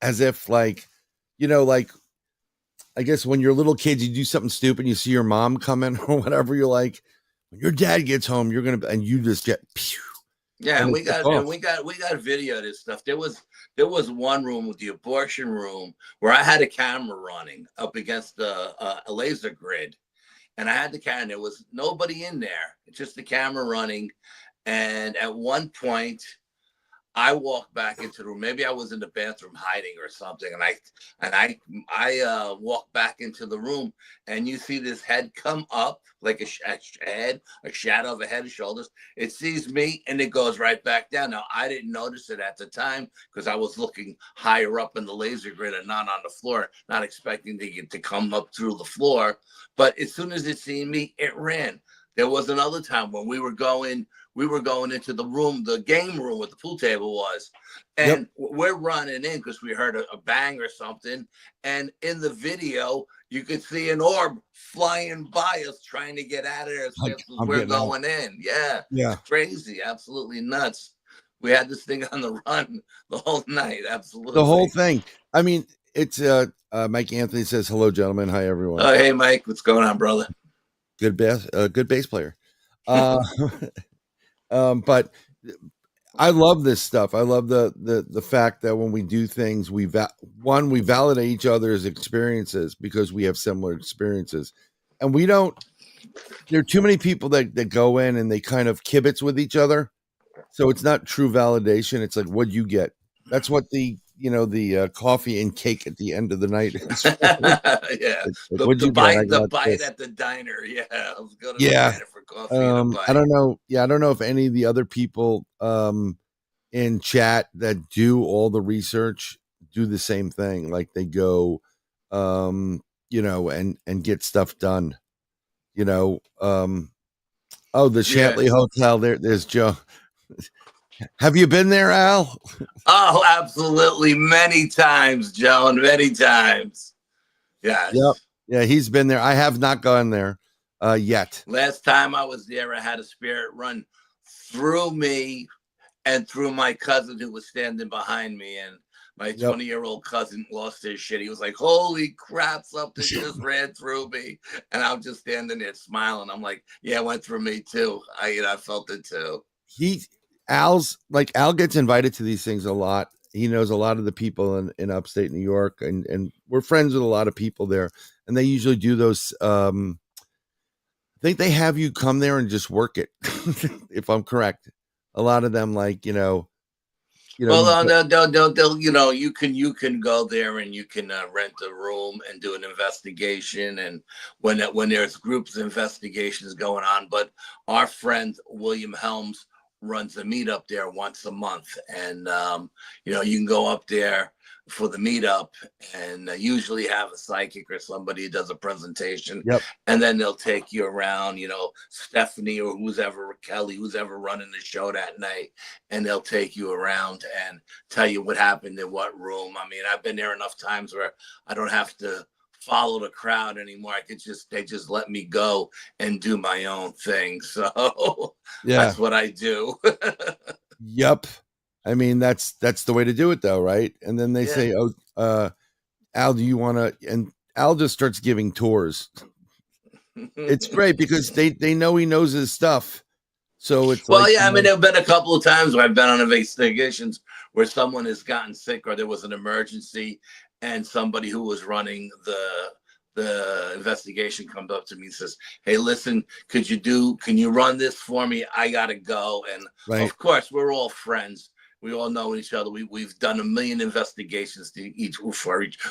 as if, like, like, I guess when you're little kids, you do something stupid, you see your mom coming or whatever, you're like, when your dad gets home, you're gonna, and you just get pew. Yeah, and we got video of this stuff. There was one room with the abortion room where I had a camera running up against a laser grid, and I had the camera. There was nobody in there, it's just the camera running. And at one point, I walked back into the room. Maybe I was in the bathroom hiding or something, and I walked back into the room, and you see this head come up, like a shadow of a head and shoulders. It sees me and it goes right back down. Now, I didn't notice it at the time because I was looking higher up in the laser grid and not on the floor, not expecting to come up through the floor. But as soon as it seen me, it ran. There was another time when we were going into the room, the game room where the pool table was. And we're running in because we heard a bang or something. And in the video, you could see an orb flying by us trying to get out of there as fast as we're going in. Yeah. It's crazy. Absolutely nuts. We had this thing on the run the whole night. Absolutely. The whole thing. I mean, it's Mike Anthony says, hello, gentlemen. Hi, everyone. Oh, hey, Mike. What's going on, brother? Good bass player. But I love this stuff. I love the fact that when we do things, we validate each other's experiences because we have similar experiences, and we don't. There are too many people that go in and they kind of kibitz with each other, so it's not true validation. It's like, what you get. That's what the coffee and cake at the end of the night is. Yeah, the bite at the diner. Yeah, I was going to the diner for coffee and a bite. I don't know. Yeah, I don't know if any of the other people in chat that do all the research do the same thing. Like they go, and get stuff done. The Shantley Hotel. There's Joe. Have you been there, Al? Oh, absolutely. Many times, Joan. Many times. Yes. Yep. Yeah, he's been there. I have not gone there yet. Last time I was there, I had a spirit run through me and through my cousin who was standing behind me, and my 20-year-old cousin lost his shit. He was like, "Holy crap, something just ran through me." And I'm just standing there smiling. I'm like, "Yeah, it went through me too. I felt it too." Al gets invited to these things a lot. He knows a lot of the people in upstate New York, and we're friends with a lot of people there. And they usually do those. I think they have you come there and just work it, if I'm correct. A lot of them, like, well, they'll you can go there and you can rent a room and do an investigation, and when there's groups of investigations going on. But our friend William Helms runs a meetup there once a month, and you can go up there for the meetup and usually have a psychic or somebody who does a presentation. And then they'll take you around, Stephanie or Kelly, who's ever running the show that night, and they'll take you around and tell you what happened in what room. I mean, I've been there enough times where I don't have to follow the crowd anymore. They just let me go and do my own thing. So that's what I do. Yep. I mean, that's the way to do it, though, right? And then they say, "Oh, Al, do you want to?" And Al just starts giving tours. It's great because they know he knows his stuff. So it's I mean, there have been a couple of times where I've been on investigations where someone has gotten sick or there was an emergency, and somebody who was running the investigation comes up to me and says, "Hey, listen, can you run this for me? I gotta go." And of course, we're all friends. We all know each other. We've done a million investigations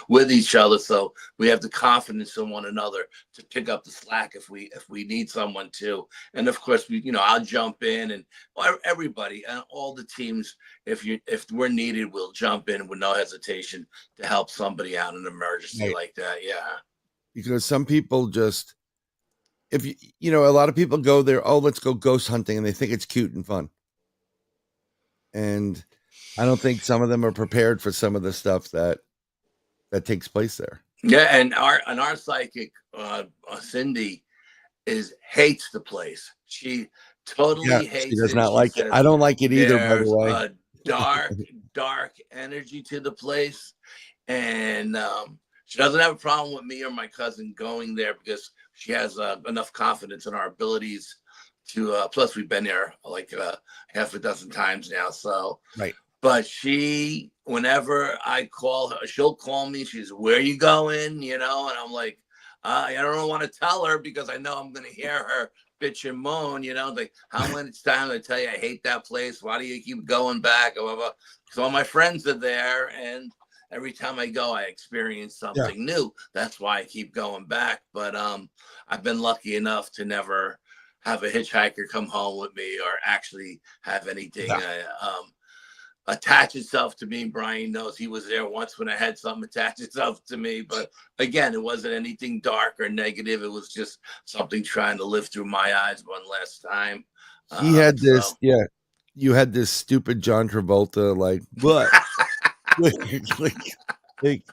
with each other, so we have the confidence in one another to pick up the slack if we need someone to. And of course, I'll jump in, and everybody and all the teams, if we're needed, we'll jump in with no hesitation to help somebody out in an emergency like that. Yeah, because some people just, if a lot of people go there, oh, let's go ghost hunting, and they think it's cute and fun. And I don't think some of them are prepared for some of the stuff that takes place there. Yeah, and our psychic, Cindy, hates the place. She totally hates it. She does not like it. I don't like it either, by the way. Dark energy to the place, and she doesn't have a problem with me or my cousin going there because she has enough confidence in our abilities to plus we've been there like half a dozen times now, so but whenever I call her, she'll call me. She's, "Where you going?" And I'm like, I don't want to tell her because I know I'm going to hear her bitch and moan, like, "How much time I tell you I hate that place? Why do you keep going back?" Blah, blah, blah. So all my friends are there, and every time I go, I experience something new. That's why I keep going back. But I've been lucky enough to never have a hitchhiker come home with me or actually have anything attach itself to me. Bryan knows he was there once when I had something attach itself to me. But again, it wasn't anything dark or negative. It was just something trying to live through my eyes one last time. He had this, you had this stupid John Travolta, like, what? like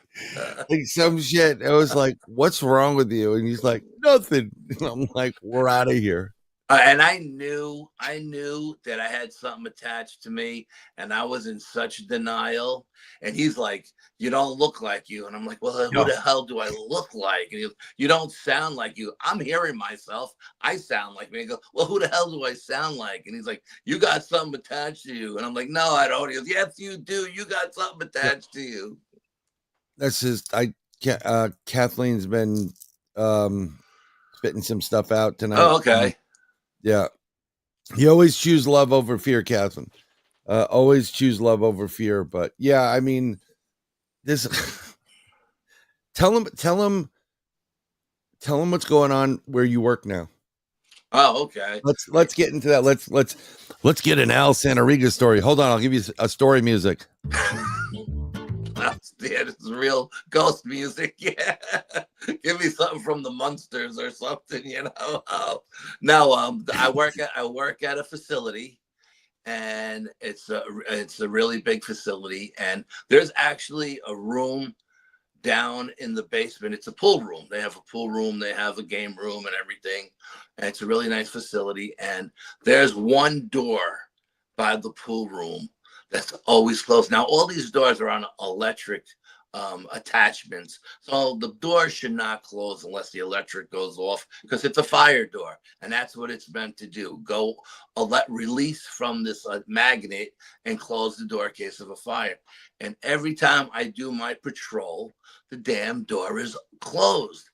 some shit. I was like, "What's wrong with you?" And he's like, "Nothing." And I'm like, "We're out of here." And I knew that I had something attached to me, and I was in such denial. And he's like, "You don't look like you." And I'm like, "Well, who the hell do I look like?" And he goes, "You don't sound like you." I'm hearing myself. I sound like me. I go, "Well, who the hell do I sound like?" And he's like, "You got something attached to you." And I'm like, "No, I don't." He goes, "Yes, you do. You got something attached to you." That's just, Kathleen's been spitting some stuff out tonight. Oh, okay. Yeah. You always choose love over fear, Catherine. Always choose love over fear. But yeah, I mean, this tell him what's going on where you work now. Oh, okay. Let's get into that. Let's get an Al Santariga story. Hold on, I'll give you a story music. Yeah, this is real ghost music. Yeah, give me something from the Munsters or something. No, I work at a facility, and it's a really big facility, and there's actually a room down in the basement. It's a pool room. They have a pool room. They have a game room and everything. And it's a really nice facility. And there's one door by the pool room that's always closed. Now, all these doors are on electric attachments. So the door should not close unless the electric goes off, because it's a fire door. And that's what it's meant to do. Release from this magnet and close the door in case of a fire. And every time I do my patrol, the damn door is closed.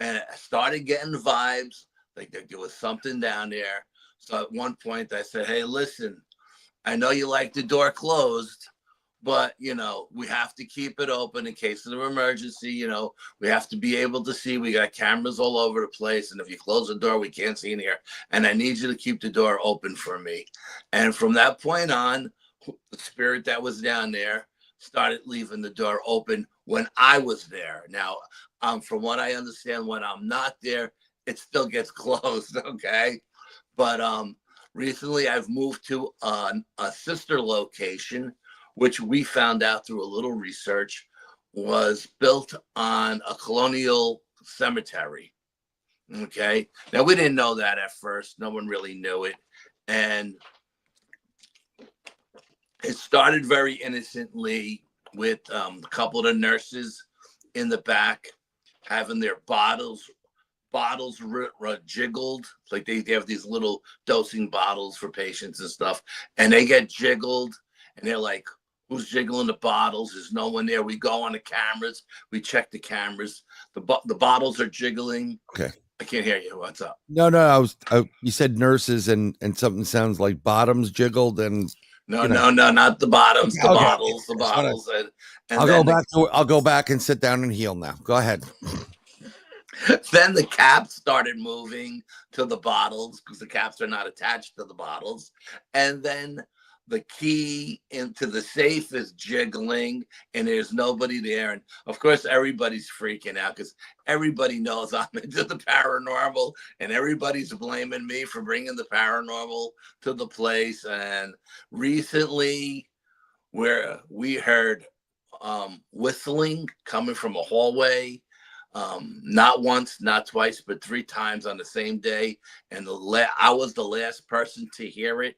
And I started getting vibes like there was something down there. So at one point I said, hey, listen, I know you like the door closed, but, you know, we have to keep it open in case of an emergency. You know, we have to be able to see. We got cameras all over the place. And if you close the door, we can't see in here. And I need you to keep the door open for me. And from that point on, the spirit that was down there started leaving the door open when I was there. Now, from what I understand, when I'm not there, it still gets closed, okay? But recently I've moved to a sister location, which we found out through a little research was built on a colonial cemetery. Okay. Now, we didn't know that at first. No one really knew it. And it started very innocently with a couple of the nurses in the back having their bottles jiggled. Like they have these little dosing bottles for patients and stuff. And they get jiggled. And they're like, who's jiggling the bottles? There's no one there. We go on the cameras. We check the cameras. The bottles are jiggling. Okay. I can't hear you. What's up? No. You said nurses and something sounds like bottoms jiggled and. No, not the bottoms. Okay, the bottles. The bottles. And I'll go back and sit down and heal now. Go ahead. Then the caps started moving to the bottles because the caps are not attached to the bottles. And then the key into the safe is jiggling and there's nobody there. And of course, everybody's freaking out because everybody knows I'm into the paranormal and everybody's blaming me for bringing the paranormal to the place. And recently where we heard whistling coming from a hallway, not once, not twice, but 3 times on the same day. And I was the last person to hear it.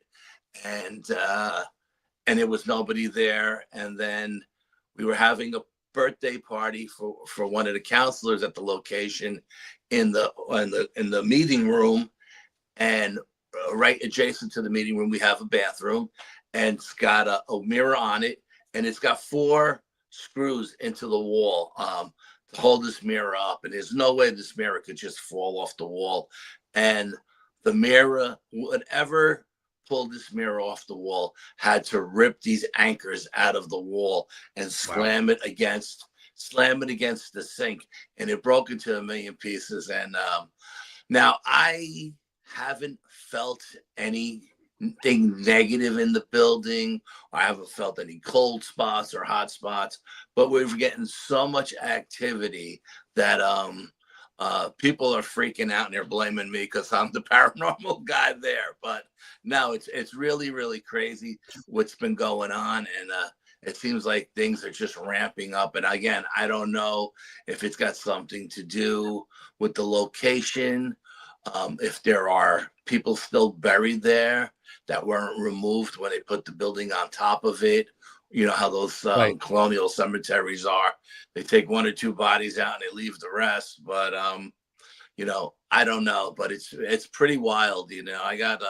And it was nobody there. And then we were having a birthday party for one of the counselors at the location in the meeting room. And right adjacent to the meeting room, we have a bathroom, and it's got a mirror on it, and it's got 4 screws into the wall to hold this mirror up. And there's no way this mirror could just fall off the wall. And the mirror, whatever pulled this mirror off the wall, had to rip these anchors out of the wall and slam it against the sink, and it broke into a million pieces. And now I haven't felt anything negative in the building. I haven't felt any cold spots or hot spots, but we're getting so much activity that people are freaking out and they're blaming me because I'm the paranormal guy there. But no, it's really, really crazy what's been going on. And it seems like things are just ramping up. And again, I don't know if it's got something to do with the location, if there are people still buried there that weren't removed when they put the building on top of it. You know how those colonial cemeteries are. They take 1 or 2 bodies out and they leave the rest. But, you know, I don't know. But it's pretty wild. You know, I got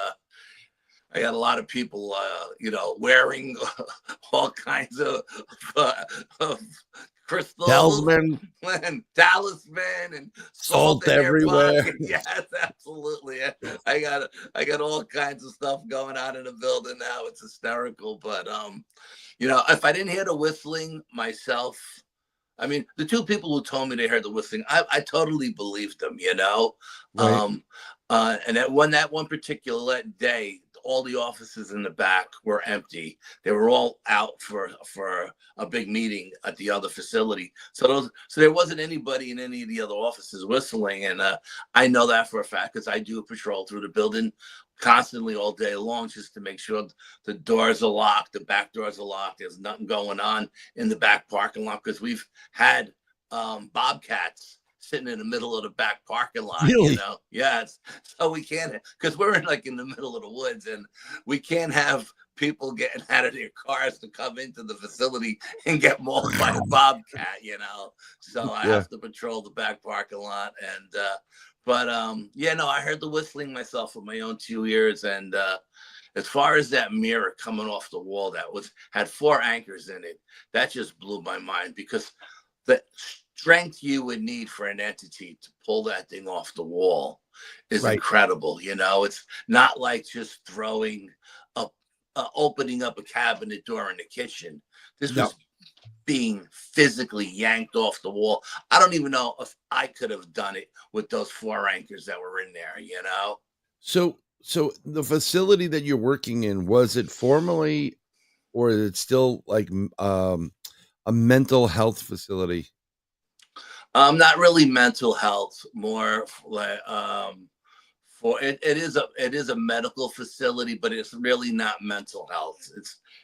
a lot of people, you know, wearing all kinds of crystals and talisman and salt everywhere. Yes, absolutely. I got all kinds of stuff going on in the building now. It's hysterical. But you know, if I didn't hear the whistling myself, I mean, the 2 people who told me they heard the whistling, I totally believed them, you know. Right. And that one particular day, all the offices in the back were empty. They were all out for a big meeting at the other facility. So there wasn't anybody in any of the other offices whistling. And I know that for a fact because I do a patrol through the building constantly all day long just to make sure the doors are locked, the back doors are locked. There's nothing going on in the back parking lot because we've had bobcats sitting in the middle of the back parking lot, Really? you know? Yeah. So we can't, because we're in the middle of the woods, and we can't have people getting out of their cars to come into the facility and get mauled by a bobcat, you know? So I have to patrol the back parking lot. And, yeah, no, I heard the whistling myself with my own 2 ears. And as far as that mirror coming off the wall that had 4 anchors in it, that just blew my mind, because the strength you would need for an entity to pull that thing off the wall is incredible. You know, it's not like just throwing opening up a cabinet door in the kitchen. This was being physically yanked off the wall. I don't even know if I could have done it with those 4 anchors that were in there, you know? So the facility that you're working in, was it formerly, or is it still like a mental health facility? Not really mental health, more like for it is a medical facility, but it's really not mental health.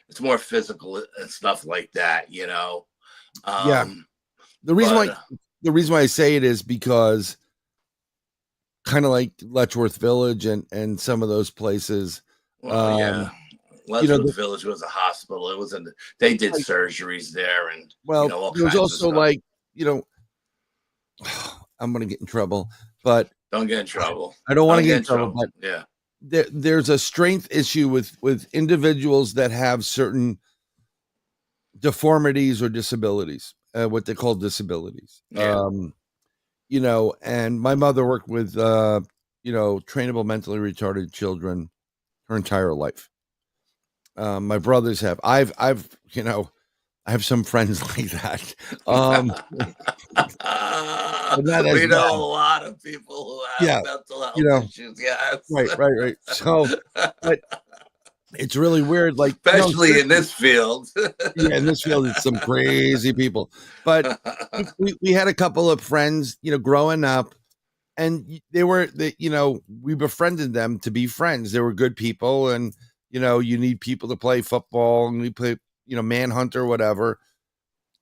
It's more physical and stuff like that, you know. The reason why I say it is because kind of like Letchworth Village and some of those places. Letchworth Village was a hospital. It was they did surgeries there, and all there was kinds also of stuff. I'm gonna get in trouble, but don't get in trouble. I don't want to get in trouble, but there's a strength issue with individuals that have certain deformities or disabilities, what they call disabilities. And my mother worked with trainable mentally retarded children her entire life. My brothers have. I have some friends like that. We know a lot of people who have mental health issues. Yes. Right. So, but it's really weird, like especially in this field. In this field, it's some crazy people. But we had a couple of friends, growing up, and we befriended them to be friends. They were good people, and you need people to play football, and we play, manhunter, whatever.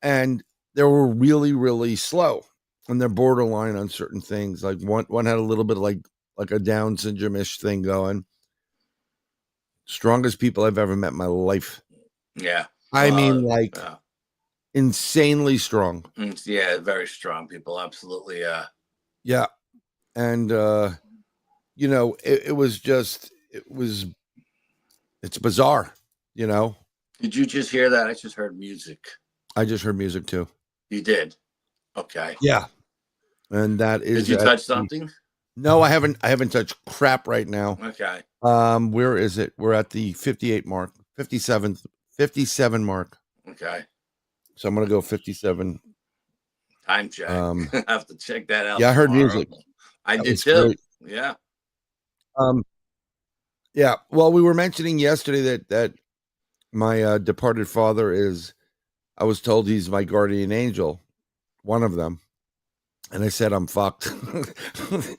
And they were really, really slow, and they're borderline on certain things. Like one had a little bit of like a Down syndrome-ish thing going. Strongest people I've ever met in my life. Yeah. I mean, insanely strong. Yeah, very strong people. Absolutely. Yeah. And, it's bizarre, Did you just hear that? I just heard music. I just heard music too. You did? Okay. Yeah. And that is. Did you touch something? No, I haven't touched crap right now. Okay. Where is it? We're at the 58 mark, 57 mark. Okay. So I'm going to go 57. Time check. I have to check that out. Yeah, I heard music. I did too. Great. Yeah. Yeah. Well, we were mentioning yesterday that my departed father I was told he's my guardian angel, one of them. And I said, I'm fucked. I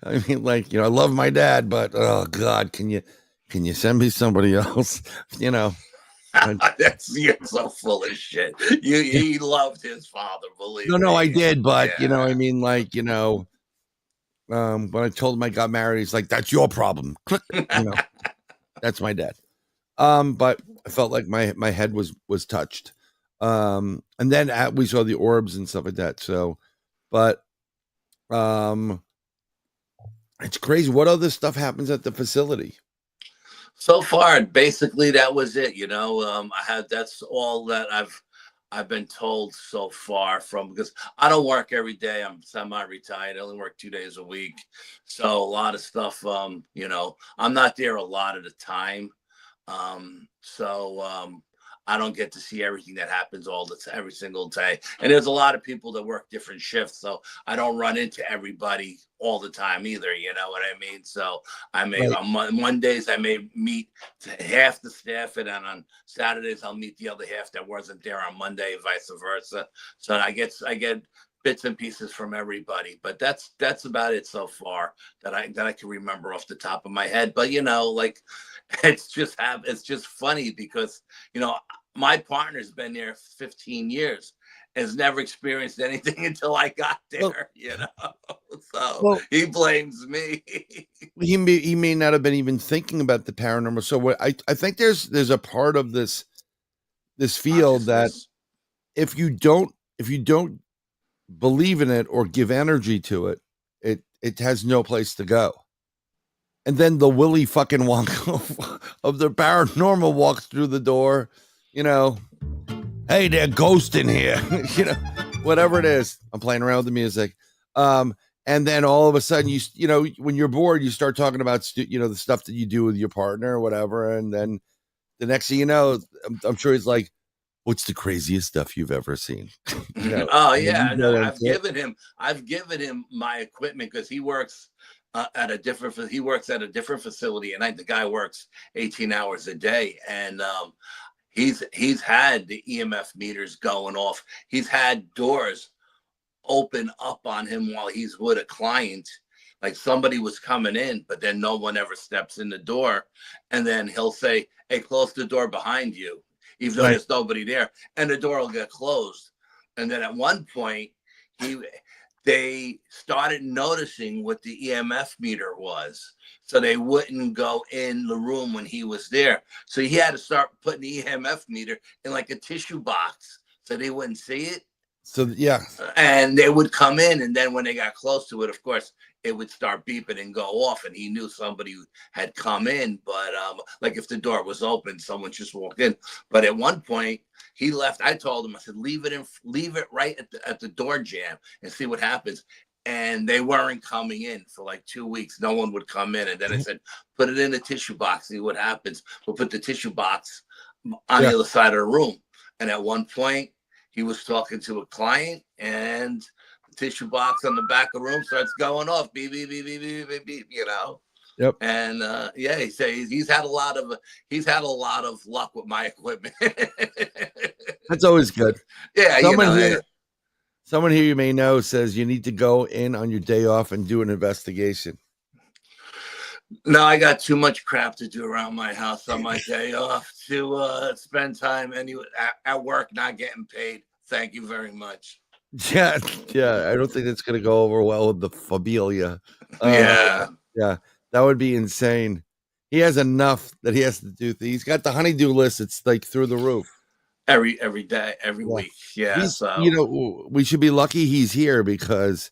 love my dad, but oh God, can you send me somebody else? You're so full of shit. He loved his father, believe me. No, I did, but when I told him I got married, he's like, that's your problem. Click, that's my dad. But I felt like my head was touched. And then we saw the orbs and stuff like that. So, but it's crazy. What other stuff happens at the facility? So far, basically, that was it. That's all that I've been told so far because I don't work every day. I'm semi-retired. I only work 2 days a week. So a lot of stuff, I'm not there a lot of the time. I don't get to see everything that happens every single day. And there's a lot of people that work different shifts. So I don't run into everybody all the time either. You know what I mean? So I may, on Mondays, I may meet half the staff, and then on Saturdays, I'll meet the other half that wasn't there on Monday, and vice versa. So I get bits and pieces from everybody, but that's about it so far that I can remember off the top of my head. But it's just funny because my partner's been there 15 years, has never experienced anything until I got there, so he blames me. He may not have been even thinking about the paranormal. So what I think there's a part of this field that if you don't believe in it or give energy to it, it has no place to go. And then the Willy fucking Wonka of the paranormal walks through the door, hey, there's a ghost in here, whatever it is. I'm playing around with the music. And then all of a sudden, when you're bored, you start talking about, the stuff that you do with your partner or whatever. And then the next thing you know, I'm sure he's like, what's the craziest stuff you've ever seen? Oh yeah. No, I've given him my equipment because he works at a different facility, and the guy works 18 hours a day. And, he's had the EMF meters going off. He's had doors open up on him while he's with a client, like somebody was coming in, but then no one ever steps in the door, and then he'll say, hey, close the door behind you, even though there's nobody there, and the door will get closed. And then at one point they started noticing what the EMF meter was, so they wouldn't go in the room when he was there. So he had to start putting the EMF meter in like a tissue box so they wouldn't see it. So, yeah. And they would come in, and then when they got close to it, of course, it would start beeping and go off, and he knew somebody had come in. But like if the door was open, someone just walked in. But at one point, he left. I told him, I said, leave it right at the door jamb and see what happens. And they weren't coming in for like 2 weeks. No one would come in. And then I said, put it in a tissue box, see what happens. We'll put the tissue box on the other side of the room. And at one point, he was talking to a client, and the tissue box on the back of the room starts going off, beep, beep, beep, beep, beep, beep, beep, Yep. And he says he's had a lot of luck with my equipment. That's always good. Yeah. Someone here you may know says you need to go in on your day off and do an investigation. No, I got too much crap to do around my house on my day off to spend time at work not getting paid. Thank you very much. Yeah. I don't think that's going to go over well with the familia. Yeah. That would be insane. He has enough that he has to do. He's got the honeydew list. It's like through the roof. Every day, every week. Yeah. So we should be lucky he's here, because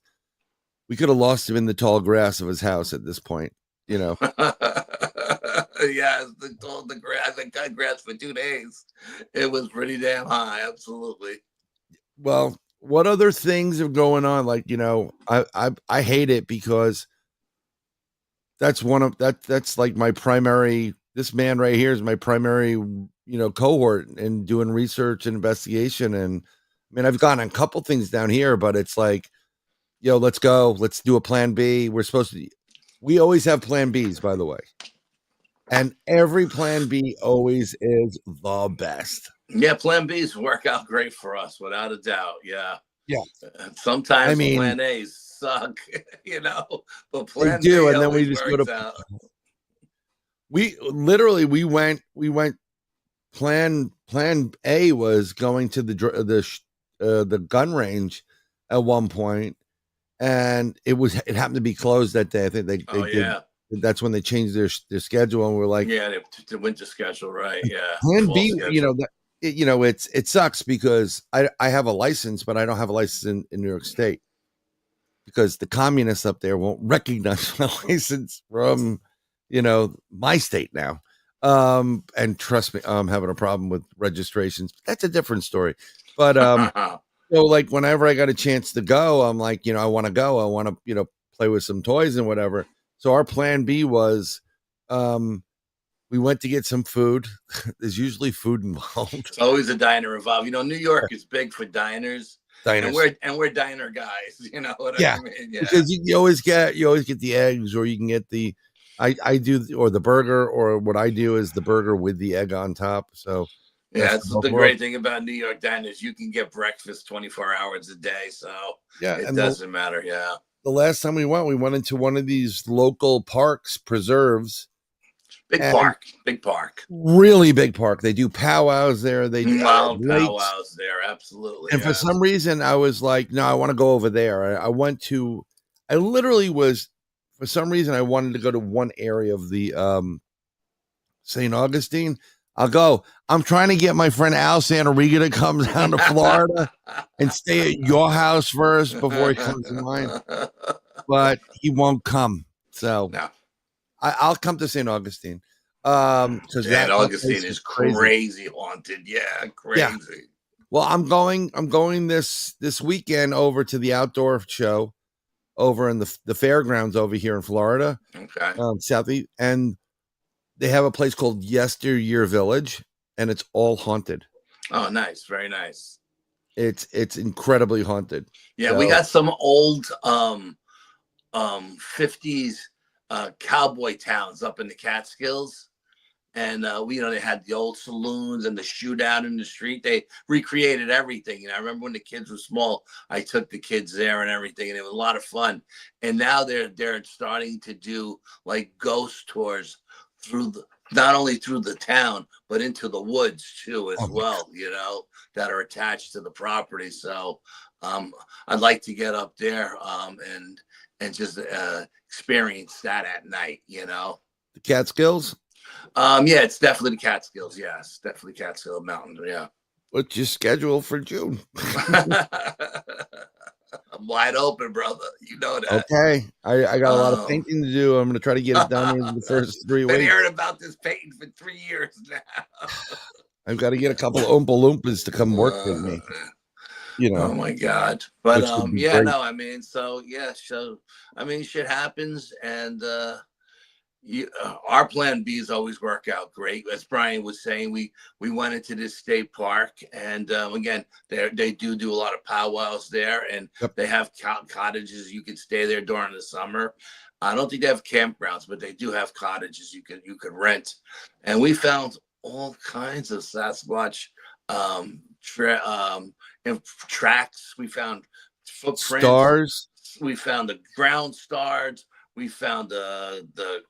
we could have lost him in the tall grass of his house at this point. Yeah, the grass. I cut grass for 2 days. It was pretty damn high. Absolutely. Well, what other things are going on? Like, I hate it because that's like my primary. This man right here is my primary, cohort in doing research and investigation. And I mean, I've gone on a couple things down here, but it's like, let's go. Let's do a plan B. We always have plan Bs, by the way. And every plan B always is the best. Yeah, plan Bs work out great for us, without a doubt. Yeah. Yeah. Sometimes plan A's suck, but plan B do, and then we just go to out. We went plan A was going to the gun range at one point, and it happened to be closed that day. I think they did. That's when they changed their schedule, and we're like, the winter schedule, right? Yeah. Plan B, it sucks because I have a license, but I don't have a license in New York State, because the communists up there won't recognize my license from my state now. And trust me, I'm having a problem with registrations. That's a different story. But so like whenever I got a chance to go, I'm like, I want to go. I want to, play with some toys and whatever. So our plan B was we went to get some food. There's usually food involved. It's always a diner involved. New York is big for diners. And we're diner guys. You know what I mean? Yeah. Because you always get the eggs, or you can get the I do, or the burger, or what I do is the burger with the egg on top. So that's the great thing about New York diners. You can get breakfast 24 hours a day. So it doesn't matter. Yeah. The last time we went into one of these local parks, preserves. Big park. Really big park. They do powwows there. They do powwows there. Absolutely. And for some reason, I was like, no, I want to go over there. I literally was, for some reason, I wanted to go to one area of the St. Augustine. I'll go. I'm trying to get my friend Al Santariga to come down to Florida and stay at your house first before he comes to mine. But he won't come. So no. I'll come to St. Augustine. Because St. Augustine is crazy haunted. Yeah, crazy. Yeah. Well, I'm going this weekend over to the outdoor show over in the fairgrounds over here in Florida. Okay. Southeast, and they have a place called Yesteryear Village, and it's all haunted. Oh, nice. Very nice. It's incredibly haunted. Yeah, so, we got some old 50s cowboy towns up in the Catskills. And they had the old saloons and the shootout in the street. They recreated everything. I remember when the kids were small, I took the kids there and everything, and it was a lot of fun. And now they're starting to do like ghost tours not only through the town, but into the woods too, as well. That are attached to the property. So I'd like to get up there and just experience that at night. The Catskills. Yeah, it's definitely the Catskills. Yes, definitely Catskill Mountains. Yeah. What's your schedule for June? I'm wide open, brother. You know that. Okay. I got a lot of painting to do. I'm going to try to get it done in the first 3 weeks. Been hearing about this painting for 3 years now. I've got to get a couple of Oompa Loompas to come work with me. Oh my God. But shit happens, and our plan B's always work out great. As Bryan was saying, we went into this state park, and again, they do a lot of powwows there, and they have cottages. You can stay there during the summer. I don't think they have campgrounds, but they do have cottages you could rent. And we found all kinds of Sasquatch tracks. We found footprints. Stars. We found the ground stars. We found the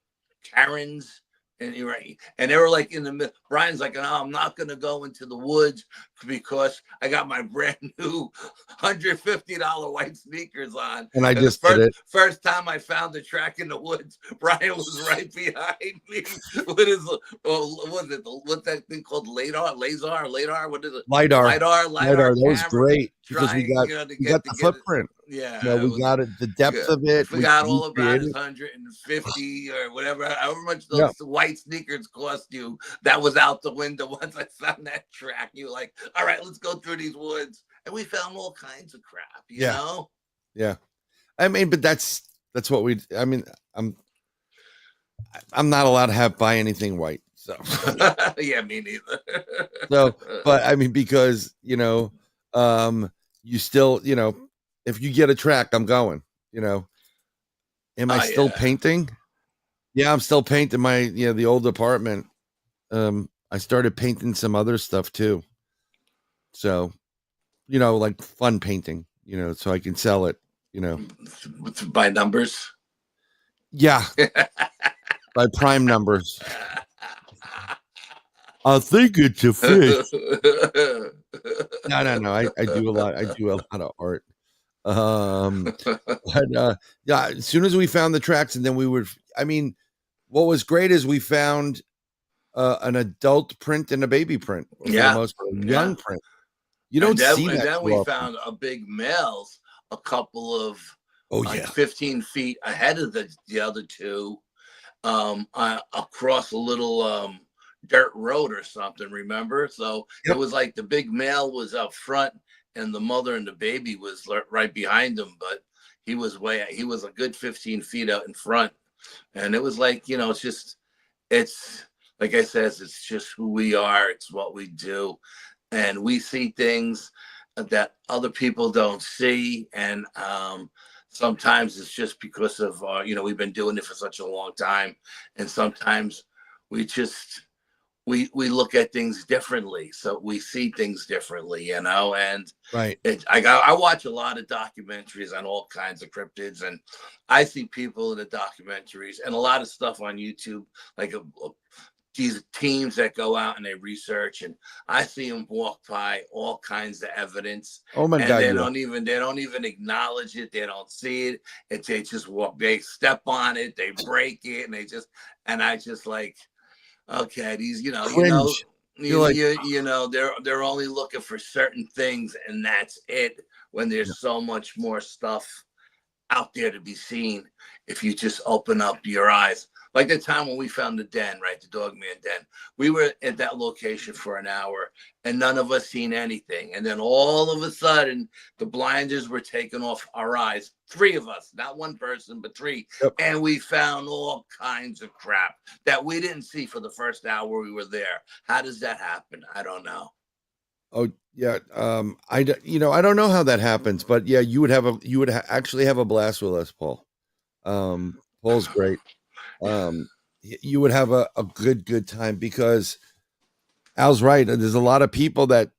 Karens, and they were like in the middle. Bryan's like, no, I'm not gonna go into the woods because I got my brand new $150 white sneakers on. And I just did it. First time I found the track in the woods, Bryan was right behind me. What's that thing called? Laser? What is it? LiDAR. That was great because we got the footprint. Yeah, we got it. The depth of it. We got all about 150 or whatever. However much those white sneakers cost you, that was out the window once I found that track. You were like, all right, let's go through these woods, and we found all kinds of crap. You know? Yeah. I mean, but that's what we. I mean, I'm not allowed to buy anything white. So yeah, me neither. So, but I mean, because you still, if you get a track, I'm going. Am I still painting? Yeah, I'm still painting my the old apartment. I started painting some other stuff too. So, like fun painting. So I can sell it. By numbers. Yeah, by prime numbers. I think it's a fish. No. I do a lot. I do a lot of art. But as soon as we found the tracks, and then what was great is we found an adult print and a baby print. For the most part, young print. You don't see that. And then we found a big males, a couple of 15 feet ahead of the other two, across a little dirt road or something. Remember? So it was like the big male was up front, and the mother and the baby was right behind him, but he was a good 15 feet out in front. And it was like, it's like I said, it's just who we are. It's what we do. And we see things that other people don't see. And sometimes it's just because of, we've been doing it for such a long time. And sometimes we just we look at things differently, so we see things differently, you know. And right, I watch a lot of documentaries on all kinds of cryptids, and I see people in the documentaries and a lot of stuff on YouTube, like these teams that go out and they research, and I see them walk by all kinds of evidence. Oh my and God, they yeah. don't even acknowledge it. They don't see it. They just walk. They step on it. They break it, and I just like, okay, these, Cringe. they're only looking for certain things, and that's it. When there's so much more stuff out there to be seen, if you just open up your eyes. Like the time when we found the den, right, the Dogman Den. We were at that location for an hour, and none of us seen anything. And then all of a sudden, the blinders were taken off our eyes. 3 of us, not one person, but 3. Yep. And we found all kinds of crap that we didn't see for the first hour we were there. How does that happen? I don't know. Oh yeah. I don't know how that happens, but yeah, you would actually have a blast with us, Paul. Paul's great. You would have a good time, because Al's right. There's a lot of people that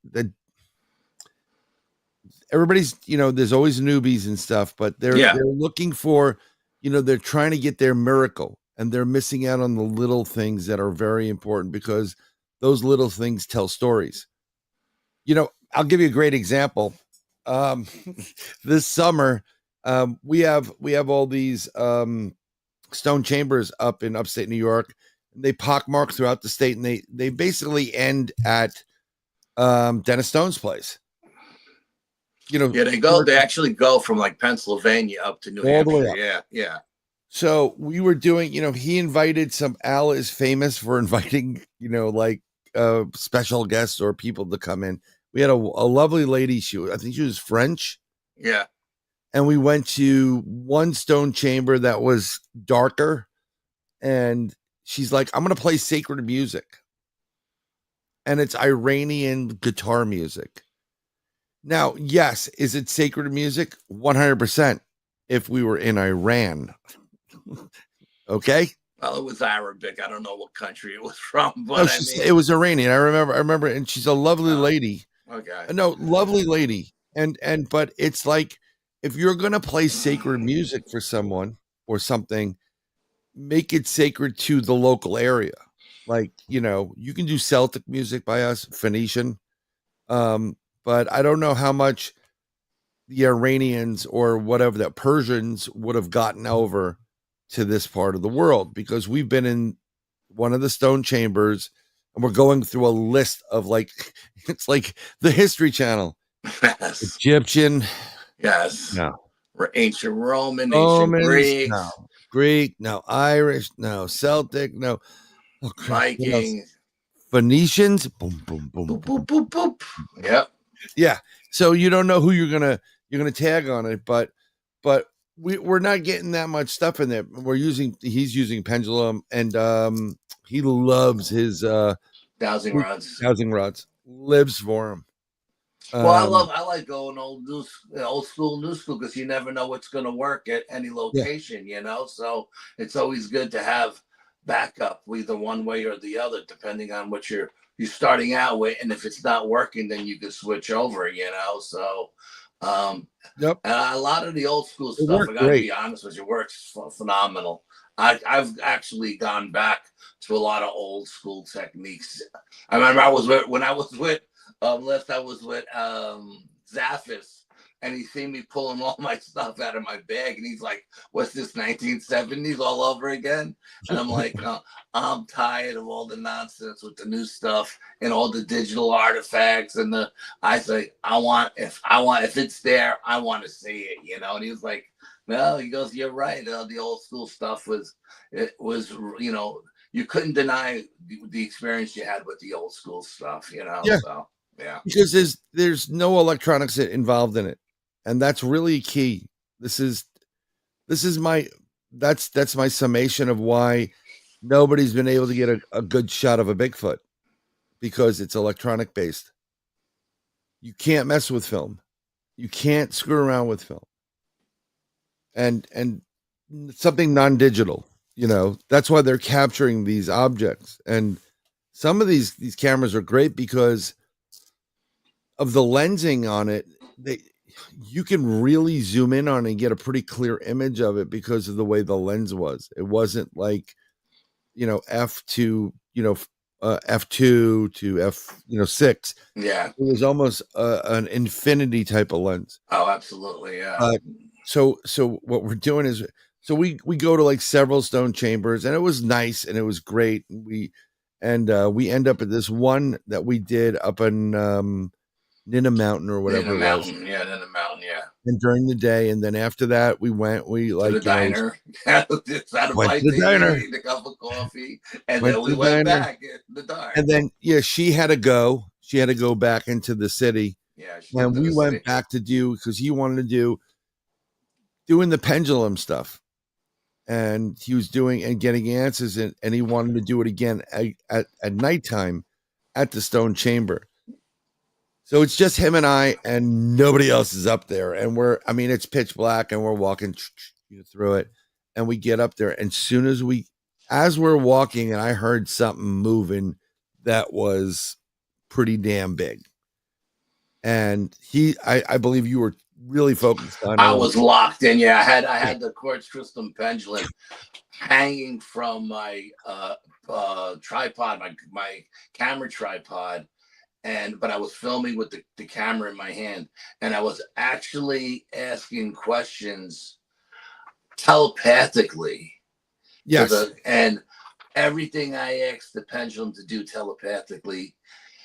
everybody's, there's always newbies and stuff, but they're looking for, they're trying to get their miracle, and they're missing out on the little things that are very important, because those little things tell stories. I'll give you a great example. This summer, we have all these stone chambers up in upstate New York. They pockmark throughout the state, and they basically end at Dennis Stone's place. They actually go from like Pennsylvania up to New Hampshire. Yeah. So we were doing, he invited Al is famous for inviting, special guests or people to come in. We had a lovely lady. I think she was French. Yeah. And we went to one stone chamber that was darker. And she's like, I'm going to play sacred music. And it's Iranian guitar music. Now, yes, is it sacred music? 100%. If we were in Iran. Okay. Well, it was Arabic. I don't know what country it was from, but it was Iranian. I remember. And she's a lovely lady. Okay. No, lovely lady. But it's like, if you're going to play sacred music for someone or something, make it sacred to the local area. Like, you can do Celtic music by us, Phoenician. But I don't know how much the Iranians or whatever, the Persians would have gotten over to this part of the world, because we've been in one of the stone chambers, and we're going through a list of it's like the History Channel. Yes. Egyptian. Yes. No. Ancient Roman, Romans, ancient Greek. No. Greek, no. Irish, no. Celtic, no. Oh, Vikings. Phoenicians. Boom, boom, boom. Boop, boop, boop, boop. Yep. Yeah. So you don't know who you're gonna tag on it, but we're not getting that much stuff in there. He's using pendulum, and he loves his dowsing rods. Dowsing rods. Lives for him. Well, I like going old school, new school, because you never know what's going to work at any location, So it's always good to have backup, either one way or the other, depending on what you're starting out with. And if it's not working, then you can switch over, So, yep. And a lot of the old school stuff, I gotta be honest with you, works phenomenal. I've actually gone back to a lot of old school techniques. I remember I was with Zaffis, and he seen me pulling all my stuff out of my bag, and he's like, "What's this, 1970s all over again?" And I'm like, "I'm tired of all the nonsense with the new stuff and all the digital artifacts." And I say, if it's there, I want to see it, And he was like, "No," he goes, "You're right. The old school stuff was you couldn't deny the experience you had with the old school stuff, Yeah. So, yeah. Because there's no electronics involved in it. And that's really key. That's my summation of why nobody's been able to get a good shot of a Bigfoot, because it's electronic based. You can't mess with film. You can't screw around with film. And something non-digital, that's why they're capturing these objects. And some of these cameras are great because of the lensing on it. You can really zoom in on it and get a pretty clear image of it because of the way the lens was. It wasn't like, f2 to f2 to f6. Yeah, it was almost an infinity type of lens. Oh, absolutely, yeah. So what we're doing is, so we go to like several stone chambers, and it was nice and it was great. We end up at this one that we did up in Nina Mountain or whatever Nina it was. Mountain, yeah. And during the day, and then after that, we like to the diner. Went to the diner, a cup of coffee, and then we went back in the dark. And then she had to go. She had to go back into the city. Yeah, and we went back to because he wanted to doing the pendulum stuff, and he was doing and getting answers, and he wanted to do it again at nighttime at the stone chamber. So it's just him and I, and nobody else is up there. And it's pitch black, and we're walking through it, and we get up there. And as we're walking, and I heard something moving that was pretty damn big. And I believe you were really focused on. I was locked in. Yeah, I had the quartz crystal pendulum hanging from my tripod, my camera tripod. But I was filming with the camera in my hand, and I was actually asking questions telepathically. Yes. And everything I asked the pendulum to do telepathically,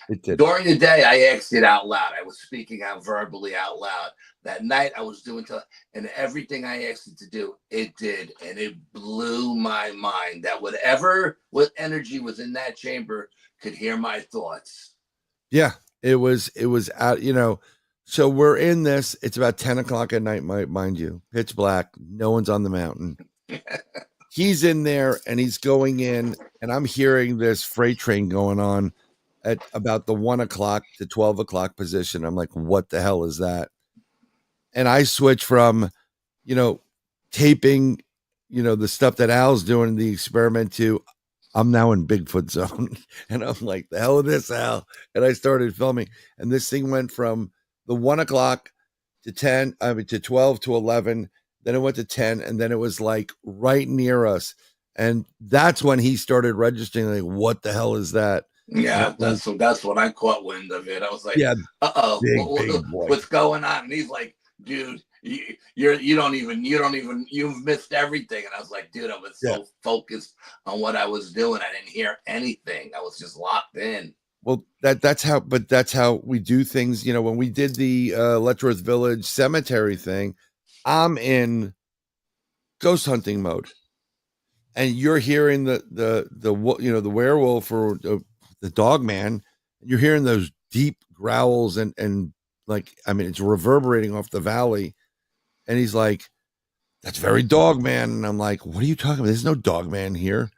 it did. During the day, I asked it out loud. I was speaking out verbally out loud. That night, I was doing and everything I asked it to do, it did. And it blew my mind that what energy was in that chamber could hear my thoughts. Yeah, it was out, so we're in this, it's about 10 o'clock at night, mind you, pitch black, no one's on the mountain. He's in there and he's going in, and I'm hearing this freight train going on at about the 1 o'clock to 12 o'clock position. I'm like, what the hell is that? And I switch from, taping, the stuff that Al's doing, the experiment, to I'm now in Bigfoot zone. And I'm like, the hell is this, Al? And I started filming. And this thing went from the 1 o'clock to 12 to 11. Then it went to 10. And then it was like right near us. And that's when he started registering, like, what the hell is that? Yeah, that's when I caught wind of it. I was like, yeah, what's going on? And he's like, dude, you've missed everything. And I was like, dude, I was so focused on what I was doing, I didn't hear anything. I was just locked in. Well, that's how we do things. When we did the Letchworth Village cemetery thing, I'm in ghost hunting mode, and you're hearing the werewolf or the dog man. You're hearing those deep growls and like, it's reverberating off the valley. And he's like, that's very dog man. And I'm like, what are you talking about? There's no dog man here.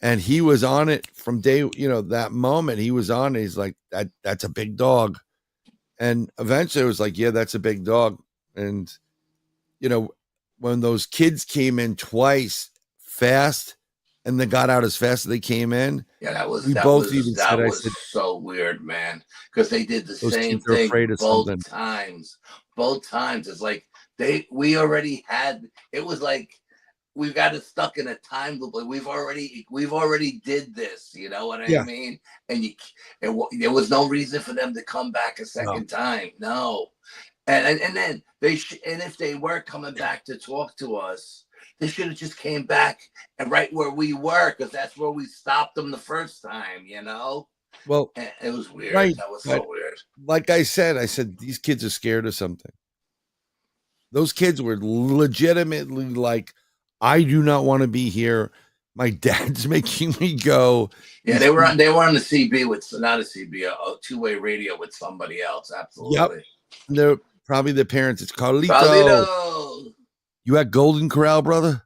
And he was on it from day, that moment he was on it. He's like, that's a big dog. And eventually it was like, yeah, that's a big dog. And, when those kids came in twice fast and they got out as fast as they came in. Yeah, that was so weird, man. Because they did the same thing both times. Both times. It's like we already had, it was like we've got it stuck in a time loop. Like we've already did this, you know what I mean? And there was no reason for them to come back a second time. No. And then if they were coming back to talk to us, they should have just came back and right where we were, because that's where we stopped them the first time, Well, and it was weird. Right, that was so weird. Like I said, these kids are scared of something. Those kids were legitimately like, I do not want to be here. My dad's making me go. Yeah, they were on the CB not a CB, a two-way radio with somebody else. Absolutely. Yep. They're probably the parents. It's Carlito. You at Golden Corral, brother?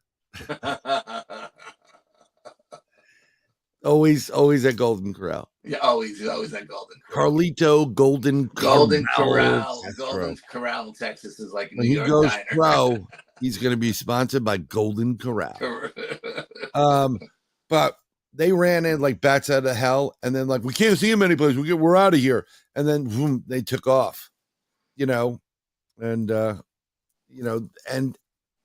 always at Golden Corral. Yeah, always at Golden Corral. Carlito, Golden Corral. Golden Corral, Texas is like New York goes diner. Pro, he's going to be sponsored by Golden Corral. But they ran in like bats out of hell, and then like we can't see him anyplace. We're out of here, and then boom, they took off. You know, and and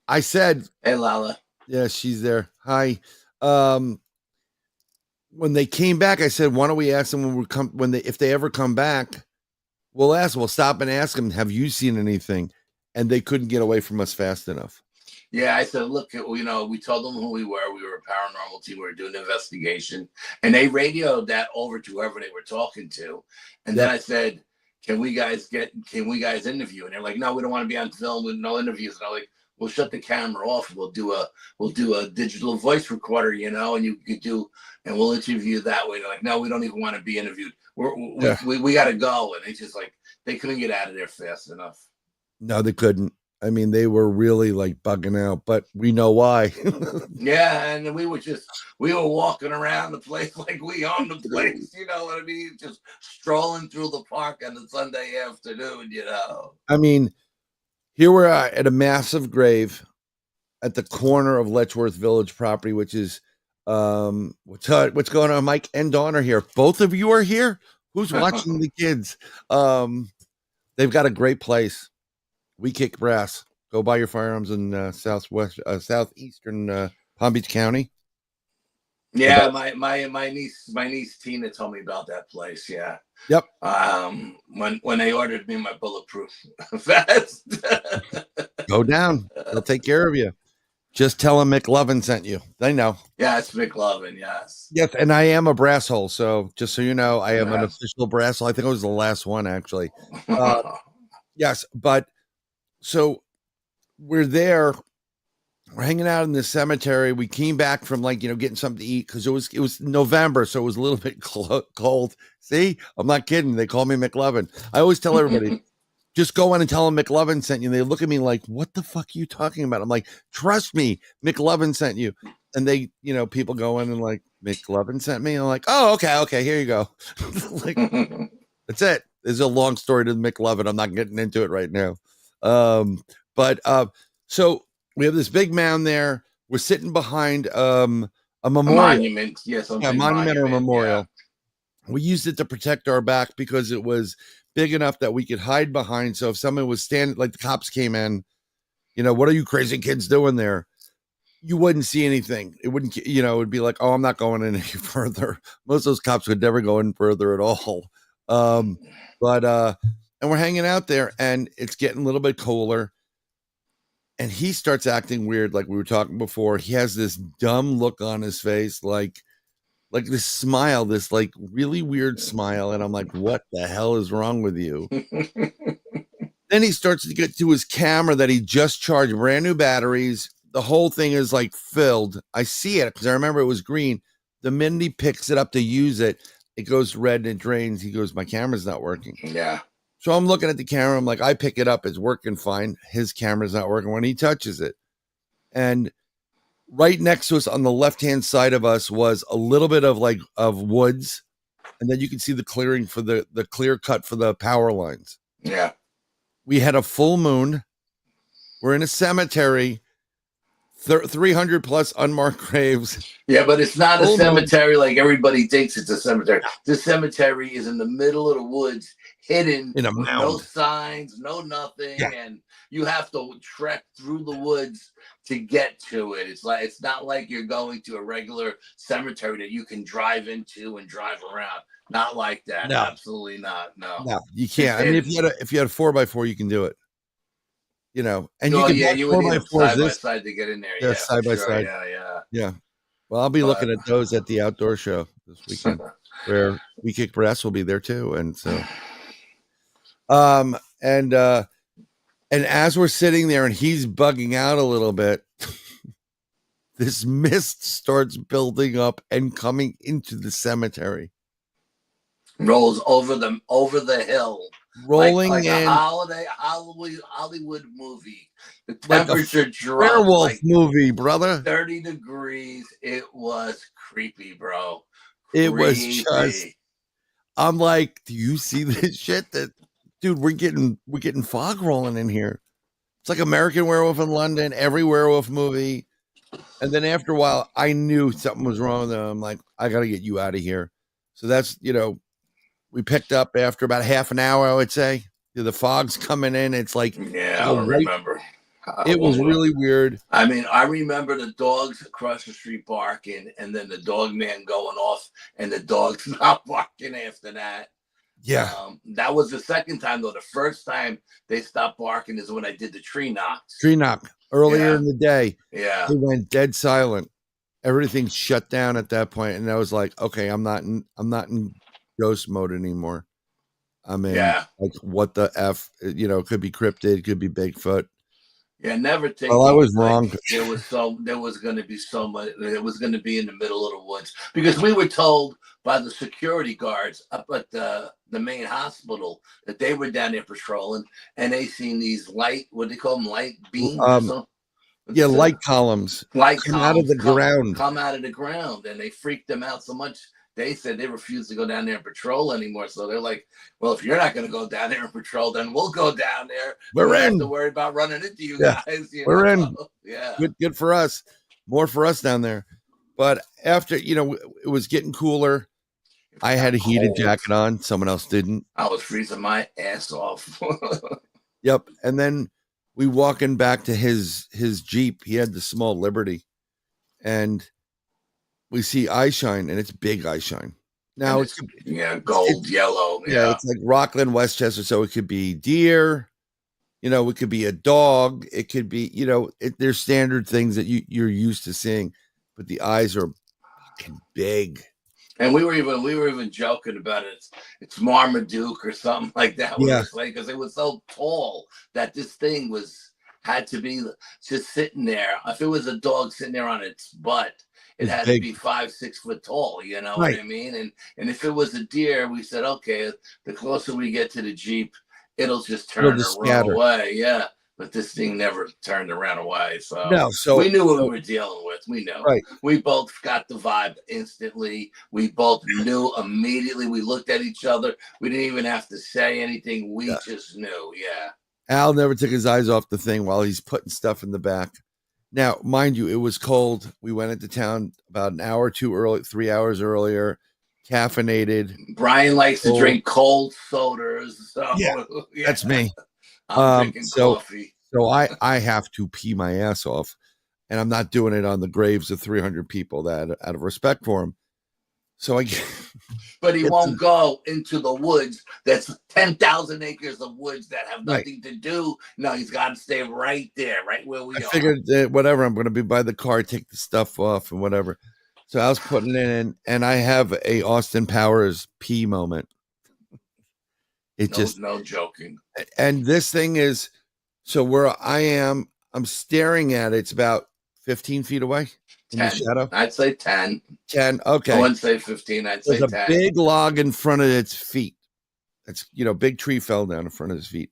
I said, "Hey, Lala." Yeah, she's there. Hi. When they came back, I said, "Why don't we ask them if they ever come back? We'll stop and ask them, have you seen anything?" And they couldn't get away from us fast enough. Yeah, I said, look, we told them who we were. We were a paranormal team. We were doing an investigation, and they radioed that over to whoever they were talking to. And then I said, can we guys interview? And they're like, no, we don't want to be on film with no interviews. And I'm like, we'll shut the camera off. We'll do a digital voice recorder, and you could and we'll interview that way. They're like, no, we don't even want to be interviewed. We got to go. And it's just like, they couldn't get out of there fast enough. No, they couldn't. I mean, they were really like bugging out, but we know why. Yeah, and we were walking around the place like we own the place, you know what I mean? Just strolling through the park on a Sunday afternoon, I mean, here we're at a massive grave at the corner of Letchworth Village property, which is what's going on? Mike and Dawn are here. Both of you are here. Who's watching the kids? They've got a great place. We kick brass. Go buy your firearms in southeastern Palm Beach County. Yeah, my niece Tina told me about that place. Yeah. Yep. When they ordered me my bulletproof vest. Go down. They'll take care of you. Just tell them McLovin sent you. They know. Yeah, it's McLovin. Yes. Yes, and I am a brass hole. So just so you know, I am an official brass hole. I think I was the last one actually. Yes, but. So we're there, we're hanging out in the cemetery. We came back from getting something to eat because it was November, so it was a little bit cold. See, I'm not kidding. They call me McLovin. I always tell everybody, just go in and tell them McLovin sent you. And they look at me like, what the fuck are you talking about? I'm like, trust me, McLovin sent you. And they, people go in and like, McLovin sent me. I'm like, oh, okay, here you go. Like, that's it. There's a long story to McLovin. I'm not getting into it right now. So we have this big mound there. We're sitting behind a memorial. A monument, yes, a monument or a memorial. Yeah. We used it to protect our back because it was big enough that we could hide behind. So if someone was standing, like the cops came in, what are you crazy kids doing there? You wouldn't see anything. It wouldn't, it would be like, oh, I'm not going in any further. Most of those cops would never go in further at all. And we're hanging out there, and it's getting a little bit cooler. And he starts acting weird, like we were talking before. He has this dumb look on his face, like this smile, this like really weird smile. And I'm like, what the hell is wrong with you? Then he starts to get to his camera that he just charged, brand new batteries. The whole thing is like filled. I see it because I remember it was green. The minute he picks it up to use it, it goes red and it drains. He goes, my camera's not working. Yeah. So I'm looking at the camera. I'm like, I pick it up. It's working fine. His camera's not working when he touches it. And right next to us on the left-hand side of us was a little bit of woods. And then you can see the clearing for the clear cut for the power lines. Yeah. We had a full moon. We're in a cemetery. 300 plus unmarked graves. Yeah, but it's not a cemetery like everybody thinks it's a cemetery. This cemetery is in the middle of the woods, hidden in a mound. No signs, no nothing, and you have to trek through the woods to get to it. It's not like you're going to a regular cemetery that you can drive into and drive around. Not like that. No. Absolutely not. No, you can't. I mean, if you had a 4x4, you can do it. And you would need side by side to get in there. Yeah, side by side. Yeah. Well, I'll be looking at those at the outdoor show this weekend, where We Kick Brass will be there too. And so, and as we're sitting there and he's bugging out a little bit, this mist starts building up and coming into the cemetery. Rolls over the hill. Rolling like in a Hollywood movie. The temperature like dropped. Werewolf movie, brother. 30 degrees. It was creepy, bro. It was just. I'm like, do you see this shit? Dude, we're getting fog rolling in here. It's like American Werewolf in London. Every werewolf movie. And then after a while, I knew something was wrong with them. I'm like, I got to get you out of here. So that's, we picked up after about half an hour, I would say. The fog's coming in. It's like, yeah, I remember. It was really weird. I mean, I remember the dogs across the street barking, and then the dog man going off, and the dogs not barking after that. Yeah. That was the second time, though. The first time they stopped barking is when I did the tree knocks. Tree knock earlier in the day. Yeah. It went dead silent. Everything shut down at that point, and I was like, okay, I'm not in ghost mode anymore. I mean, like, what the F? It could be cryptid, could be Bigfoot. Yeah, never think. Well, I was wrong. There was going to be so much. It was going to be in the middle of the woods, because we were told by the security guards up at the main hospital that they were down there patrolling, and they seen these light, what do they call them, light beams? Yeah, light columns. Light come out of the ground. Come out of the ground, and they freaked them out so much. They said they refused to go down there and patrol anymore. So they're like, well, if you're not going to go down there and patrol, then we'll go down there. We're in. Have to worry about running into you guys. We're in. Yeah. Good for us. More for us down there. But after, it was getting cooler. I had a heated jacket on. Someone else didn't. I was freezing my ass off. Yep. And then we walking back to his Jeep. He had the small Liberty. And we see eye shine, and it's big eye shine. Now it's gold, yellow. Yeah, it's like Rockland, Westchester. So it could be deer, it could be a dog. It could be, there's standard things that you're used to seeing, but the eyes are fucking big. And we were even joking about it. It's Marmaduke or something like that. Yeah, because it was so tall that this thing had to be just sitting there. If it was a dog sitting there on its butt, it had to be 5-6 foot tall, what I mean? And if it was a deer, we said, okay, the closer we get to the Jeep, it'll just turn and run away. Yeah. But this thing never turned and ran away. So we knew what we were dealing with. We knew. Right. We both got the vibe instantly. We both knew immediately. We looked at each other. We didn't even have to say anything. We just knew. Yeah. Al never took his eyes off the thing while he's putting stuff in the back. Now, mind you, it was cold. We went into town about an hour or two early, 3 hours earlier, caffeinated. Bryan likes to drink cold sodas. So, yeah, that's me. I'm drinking coffee. So I have to pee my ass off, and I'm not doing it on the graves of 300 people that out of respect for him. So but he won't go into the woods. That's 10,000 acres of woods that have nothing to do. No, he's got to stay right there, right where we are. I figured that whatever, I'm going to be by the car, take the stuff off and whatever. So I was putting it in, and I have a Austin Powers pee moment. No joking. And this thing is, so where I am, I'm staring at it. It's about 15 feet away. 10. In the shadow? I'd say 10. 10. Okay. I wouldn't say 15. I'd say 10. There's a big log in front of its feet. It's, big tree fell down in front of his feet.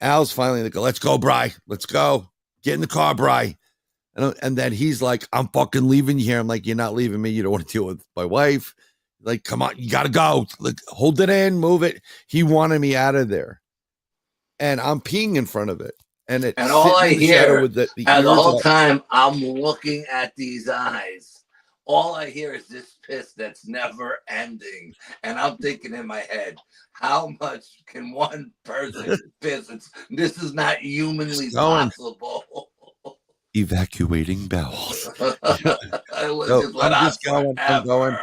Al's finally like, let's go, Bry. Let's go. Get in the car, Bry. And then he's like, I'm fucking leaving you here. I'm like, you're not leaving me. You don't want to deal with my wife. Like, come on, you got to go. Like, hold it in, move it. He wanted me out of there. And I'm peeing in front of it. And all I hear, the whole time I'm looking at these eyes, all I hear is this piss that's never ending. And I'm thinking in my head, how much can one person piss? This is not humanly possible. Evacuating bowels. I'm going.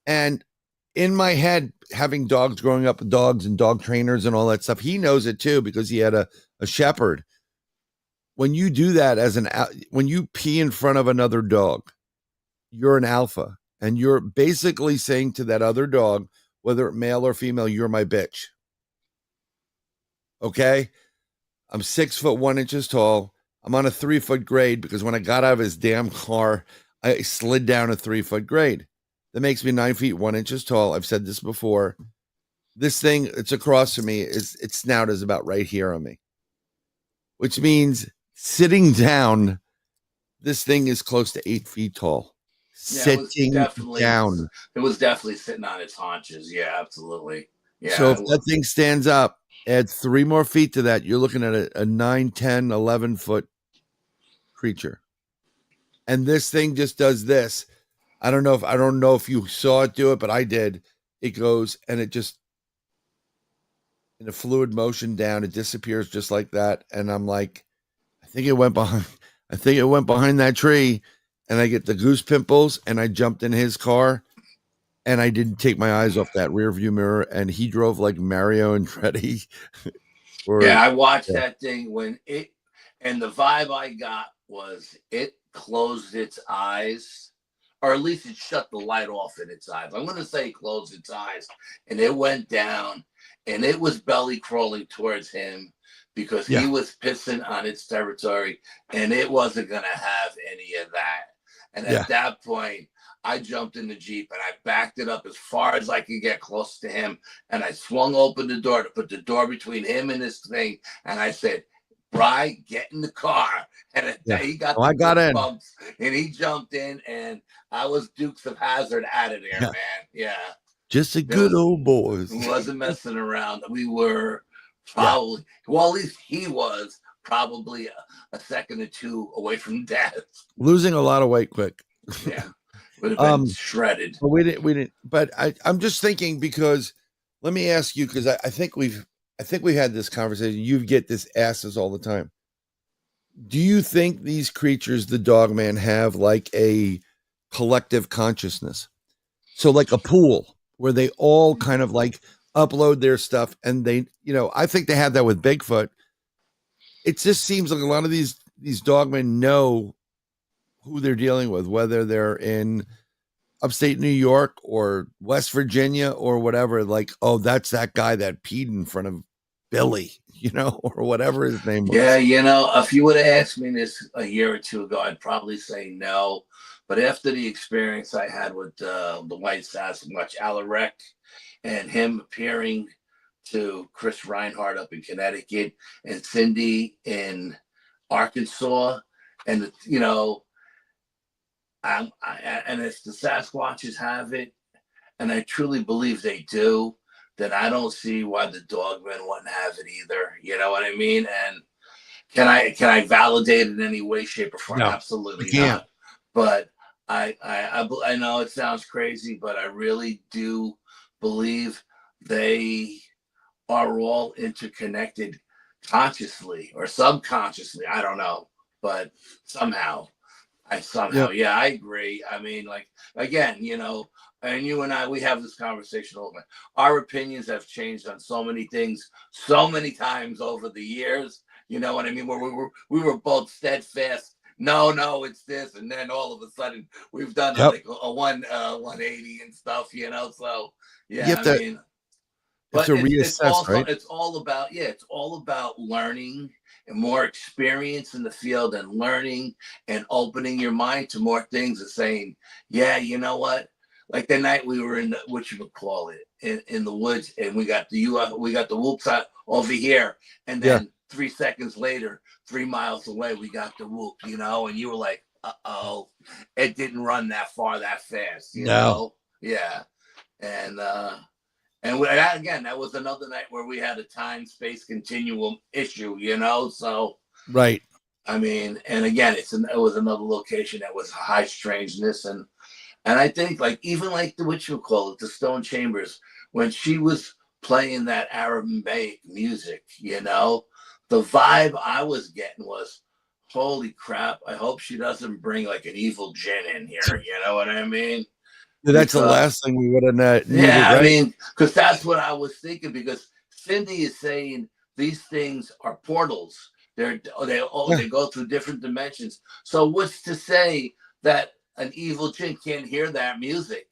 And in my head, having dogs, growing up with dogs and dog trainers and all that stuff, he knows it too, because he had a shepherd. When you do that when you pee in front of another dog, you're an alpha, and you're basically saying to that other dog, whether male or female, you're my bitch. Okay. I'm 6'1" tall. I'm on a 3-foot grade because when I got out of his damn car, I slid down a 3-foot grade. That makes me 9 feet 1 inches tall. I've said this before. This thing, it's across from me, its snout is about right here on me, which means sitting down, this thing is close to 8 feet tall. Yeah, sitting down. It was definitely sitting on its haunches. Yeah, absolutely. Yeah. So if that thing stands up, add 3 more feet to that, you're looking at a 9, 10, 11 foot creature. and this thing just does this. I don't know if you saw it do it, but I did. It goes and it just in a fluid motion down, it disappears just like that. And I'm like, I think it went behind that tree, and I get the goose pimples, and I jumped in his car, and I didn't take my eyes off that rear view mirror, and he drove like Mario and Freddy. I watched that thing and the vibe I got was it closed its eyes, or at least it shut the light off in its eyes. I'm going to say it closed its eyes, and it went down, and it was belly crawling towards him because he was pissing on its territory, and it wasn't going to have any of that. And at that point, I jumped in the Jeep and I backed it up as far as I could get close to him. And I swung open the door to put the door between him and this thing. And I said, Bryan, get in the car. And he got I got in. Bumps, and he jumped in, and I was Dukes of Hazzard out of there, man. Yeah. Just a good old boys. He wasn't messing around. We were probably, well, at least he was probably a second or two away from death. Losing a lot of weight quick. Yeah. Would have been shredded. But we didn't. But I'm just thinking, because let me ask you, because I think we had this conversation. You get this asked us all the time. Do you think these creatures, the Dogman, have like a collective consciousness? So like a pool where they all kind of like upload their stuff, and they, I think they have that with Bigfoot. It just seems like a lot of these Dogmen know who they're dealing with, whether they're in upstate New York or West Virginia or whatever. Like, oh, that's that guy that peed in front of Billy, or whatever his name was. Yeah, if you would have asked me this a year or two ago, I'd probably say no. But after the experience I had with the White Sasquatch, Alaric, and him appearing to Chris Reinhardt up in Connecticut and Cindy in Arkansas, and and if the Sasquatches have it, and I truly believe they do, then I don't see why the Dogmen wouldn't have it either. You know what I mean? And can I validate it in any way, shape, or form? No, absolutely not. But I know it sounds crazy, but I really do believe they are all interconnected consciously or subconsciously. I don't know, but somehow. I agree. I mean, like, again, and you and I, we have this conversation all the time. Our opinions have changed on so many things, so many times over the years. You know what I mean? Where we were both steadfast. No, it's this, and then all of a sudden we've done like a 180 and stuff. So but it's also, right? It's all about learning and more experience in the field, and learning and opening your mind to more things, and saying, yeah, you know what? Like the night we were in in the woods, and we got the whoops out over here, and then 3 seconds later, 3 miles away, we got the whoop, and you were like, uh-oh, it didn't run that far that fast, you know? Yeah. And again, that was another night where we had a time-space continuum issue, so. Right. I mean, and again, it was another location that was high strangeness. And I think even the Stone Chambers, when she was playing that Aramaic music, the vibe I was getting was, holy crap, I hope she doesn't bring like an evil djinn in here. You know what I mean? That's the last thing we would have needed. Yeah, right? I mean, because that's what I was thinking, because Cindy is saying these things are portals. They go through different dimensions. So what's to say that an evil djinn can't hear that music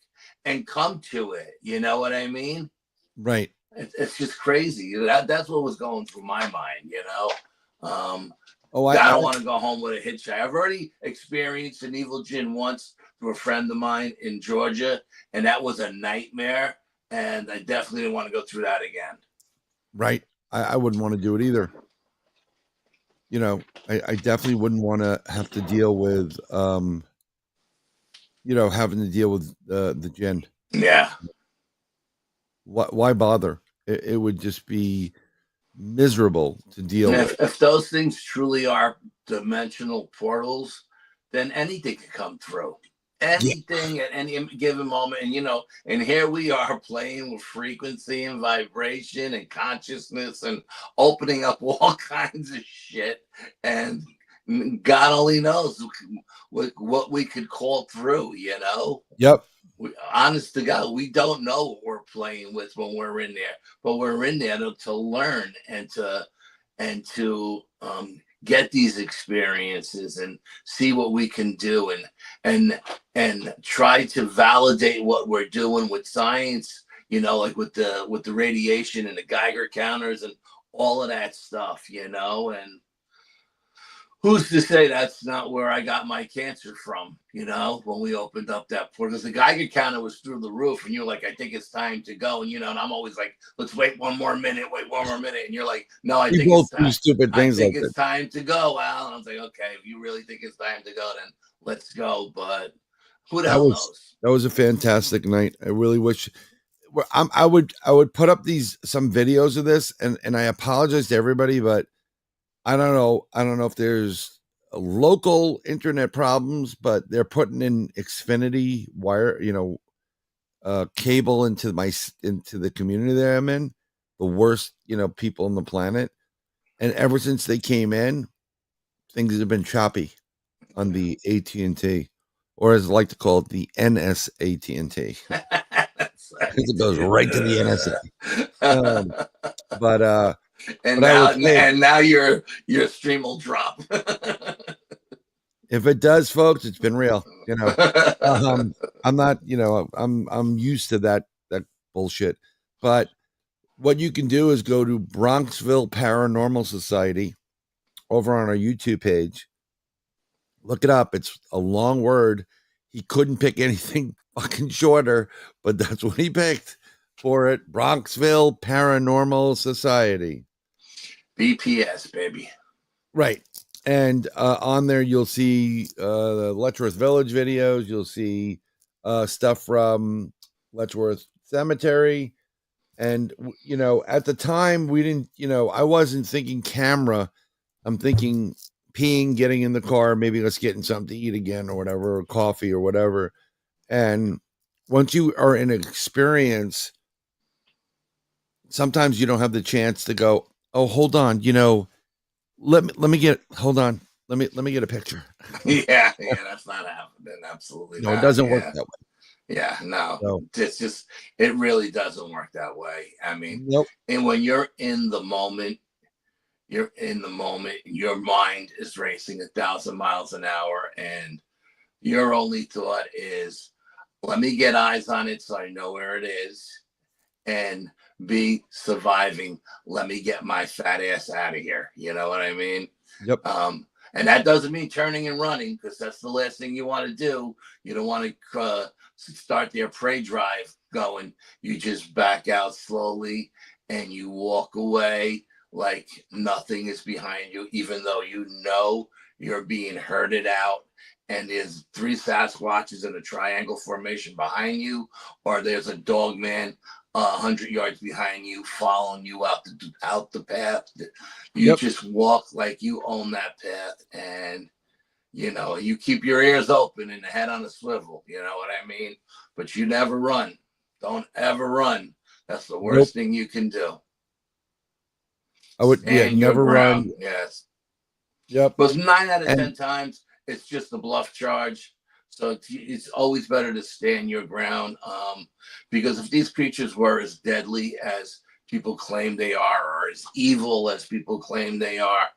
and come to it? You know what I mean? Right. It's just crazy. That's what was going through my mind, I don't want to go home with a hitchhiker. I've already experienced an evil djinn once through a friend of mine in Georgia, and that was a nightmare, and I definitely didn't want to go through that again. Right. I wouldn't want to do it either. I definitely wouldn't want to have to deal with, having to deal with the djinn. Yeah. Why bother? It would just be miserable to deal with. If those things truly are dimensional portals, then anything can come through. Anything at any given moment. And, you know, and here we are playing with frequency and vibration and consciousness and opening up all kinds of shit. And God only knows what we could call through, you know? Yep. Honest to God, we don't know what we're playing with when we're in there, but we're in there to learn and to get these experiences and see what we can do and try to validate what we're doing with science, you know, like with the radiation and the Geiger counters and all of that stuff, you know. And who's to say that's not where I got my cancer from, you know, when we opened up that portal? Because the Geiger counter was through the roof, and you're like, I think it's time to go. And, you know, and I'm always like, let's wait one more minute. And you're like, no, I think it's time. Stupid things I think it's time to go, Al. And I was like, okay, if you really think it's time to go, then let's go. But who the hell knows? That was a fantastic night. I really wish I would put up some videos of this, and I apologize to everybody, but I don't know if there's local internet problems, but they're putting in Xfinity wire, you know, cable into the community that I'm in, the worst, you know, people on the planet. And ever since they came in, things have been choppy on the AT&T, or as I like to call it, the NSAT&T. It goes right to the NSA. And now your stream will drop. If it does, folks, it's been real. You know, I'm not. You know, I'm used to that bullshit. But what you can do is go to Bronxville Paranormal Society over on our YouTube page. Look it up. It's a long word. He couldn't pick anything fucking shorter, but that's what he picked for it. Bronxville Paranormal Society. BPS, baby. Right. And on there, you'll see the Letchworth Village videos. You'll see stuff from Letchworth Cemetery. And, you know, at the time, we didn't, you know, I wasn't thinking camera. I'm thinking peeing, getting in the car, maybe let's get in something to eat again or whatever, or coffee or whatever. And once you are in an experience, sometimes you don't have the chance to go, oh, hold on, you know, let me get a picture. Yeah, that's not happening. Absolutely no, not. It doesn't work that way. Yeah, no. It really doesn't work that way. I mean, nope. And when you're in the moment, your mind is racing 1,000 miles an hour, and your only thought is, let me get eyes on it so I know where it is, and be surviving. Let me get my fat ass out of here. You know what I mean? Yep. And that doesn't mean turning and running, because that's the last thing you want to do. You don't want to start their prey drive going. You just back out slowly and you walk away like nothing is behind you, even though you know you're being herded out and there's 3 Sasquatches in a triangle formation behind you, or there's a dog man 100 yards behind you, following you out the path. You just walk like you own that path, and you know, you keep your ears open and the head on a swivel. You know what I mean? But you never run. Don't ever run. That's the worst thing you can do. I would never run. Yes. Yep. But 9 out of 10 times, it's just a bluff charge. So it's always better to stand your ground, because if these creatures were as deadly as people claim they are, or as evil as people claim they are,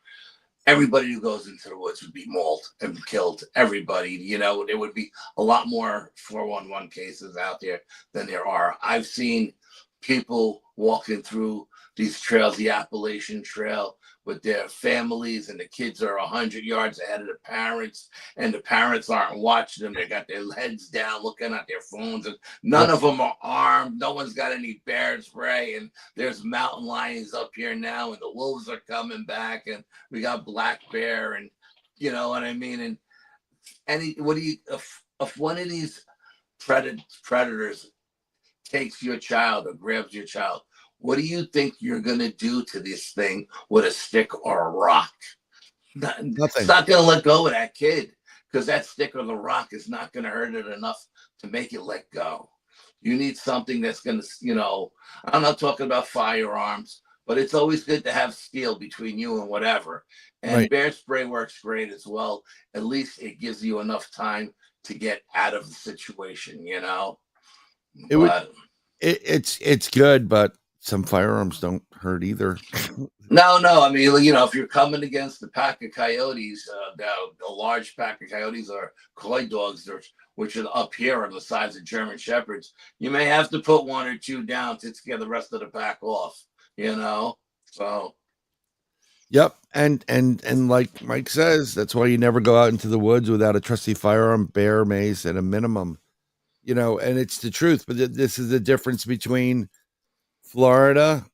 everybody who goes into the woods would be mauled and killed. Everybody, you know, there would be a lot more 411 cases out there than there are. I've seen people walking through these trails, the Appalachian Trail, with their families, and the kids are 100 yards ahead of the parents, and the parents aren't watching them. They got their heads down looking at their phones, and none of them are armed. No one's got any bear spray, and there's mountain lions up here now, and the wolves are coming back, and we got black bear, and you know what I mean? And if one of these predators takes your child or grabs your child, what do you think you're going to do to this thing with a stick or a rock? Nothing. It's not going to let go of that kid, because that stick or the rock is not going to hurt it enough to make it let go. You need something that's going to, you know, I'm not talking about firearms, but it's always good to have steel between you and whatever. And bear spray works great as well. At least it gives you enough time to get out of the situation, you know. It's good, but some firearms don't hurt either. No. I mean, you know, if you're coming against a pack of coyotes, a large pack of coyotes or coy dogs, which are up here are the size of German shepherds, you may have to put one or two down to scare the rest of the pack off. You know, so. Yep, and like Mike says, that's why you never go out into the woods without a trusty firearm, bear, mace, at a minimum. You know, and it's the truth. But this is the difference between Florida,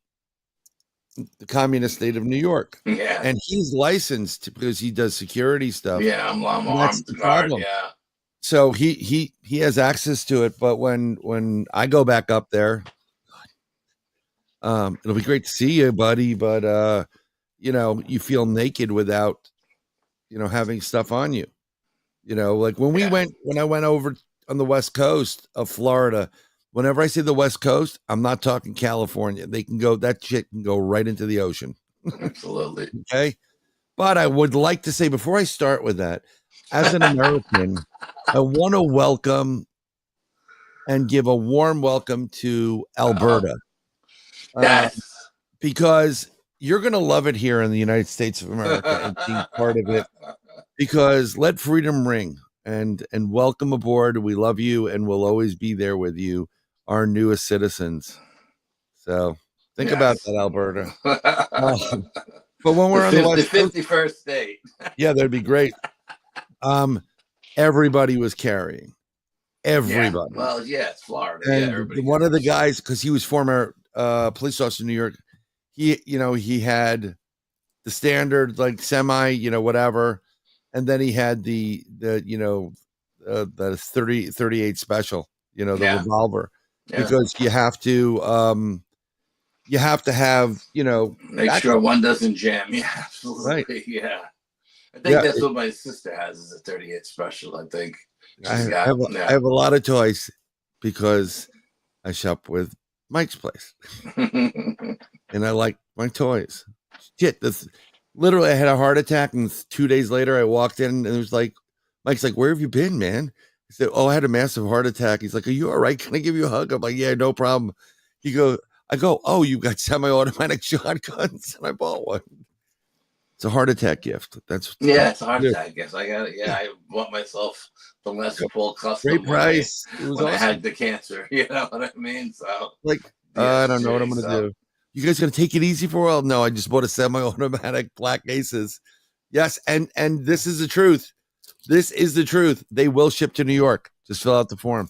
the communist state of New York. Yeah. And he's licensed because he does security stuff. Yeah, I'm armed the problem. Yeah. So he has access to it. But when I go back up there, it'll be great to see you, buddy. But you know, you feel naked without, you know, having stuff on you. You know, like when I went over on the West Coast of Florida, whenever I say the West Coast, I'm not talking California. That shit can go right into the ocean. Absolutely. Okay. But I would like to say, before I start with that, as an American, I want to welcome and give a warm welcome to Alberta. Yes. Because you're going to love it here in the United States of America and being part of it. Because let freedom ring. And welcome aboard. We love you, and we'll always be there with you, our newest citizens. So think about that, Alberta. But when we're on the West Coast, 51st state. Yeah, that'd be great. Everybody was carrying. Everybody. Yeah. Well, yeah, it's Florida. And one of the guys, because he was former police officer in New York, he had the standard, like semi, whatever. And then he had the 38 special, the revolver, because you have to have, make sure one doesn't jam. Yeah, absolutely. Right. Yeah. I think that's what my sister has, is a 38 special. I think I have a lot of toys because I shop with Mike's place and I like my toys. Shit, literally, I had a heart attack, and 2 days later, I walked in, and it was like, Mike's like, "Where have you been, man?" I said, "Oh, I had a massive heart attack." He's like, "Are you all right? Can I give you a hug?" I'm like, "Yeah, no problem." I go, "Oh, you got semi-automatic shotguns?" And I bought one. It's a heart attack gift. It's a heart attack gift. I got it. Yeah, I bought myself the Les Paul custom. Great price. When I had the cancer, you know what I mean? So, I don't know what I'm gonna do. You guys gonna take it easy for a while? No, I just bought a semi-automatic black Aces. Yes, and this is the truth. This is the truth. They will ship to New York. Just fill out the form.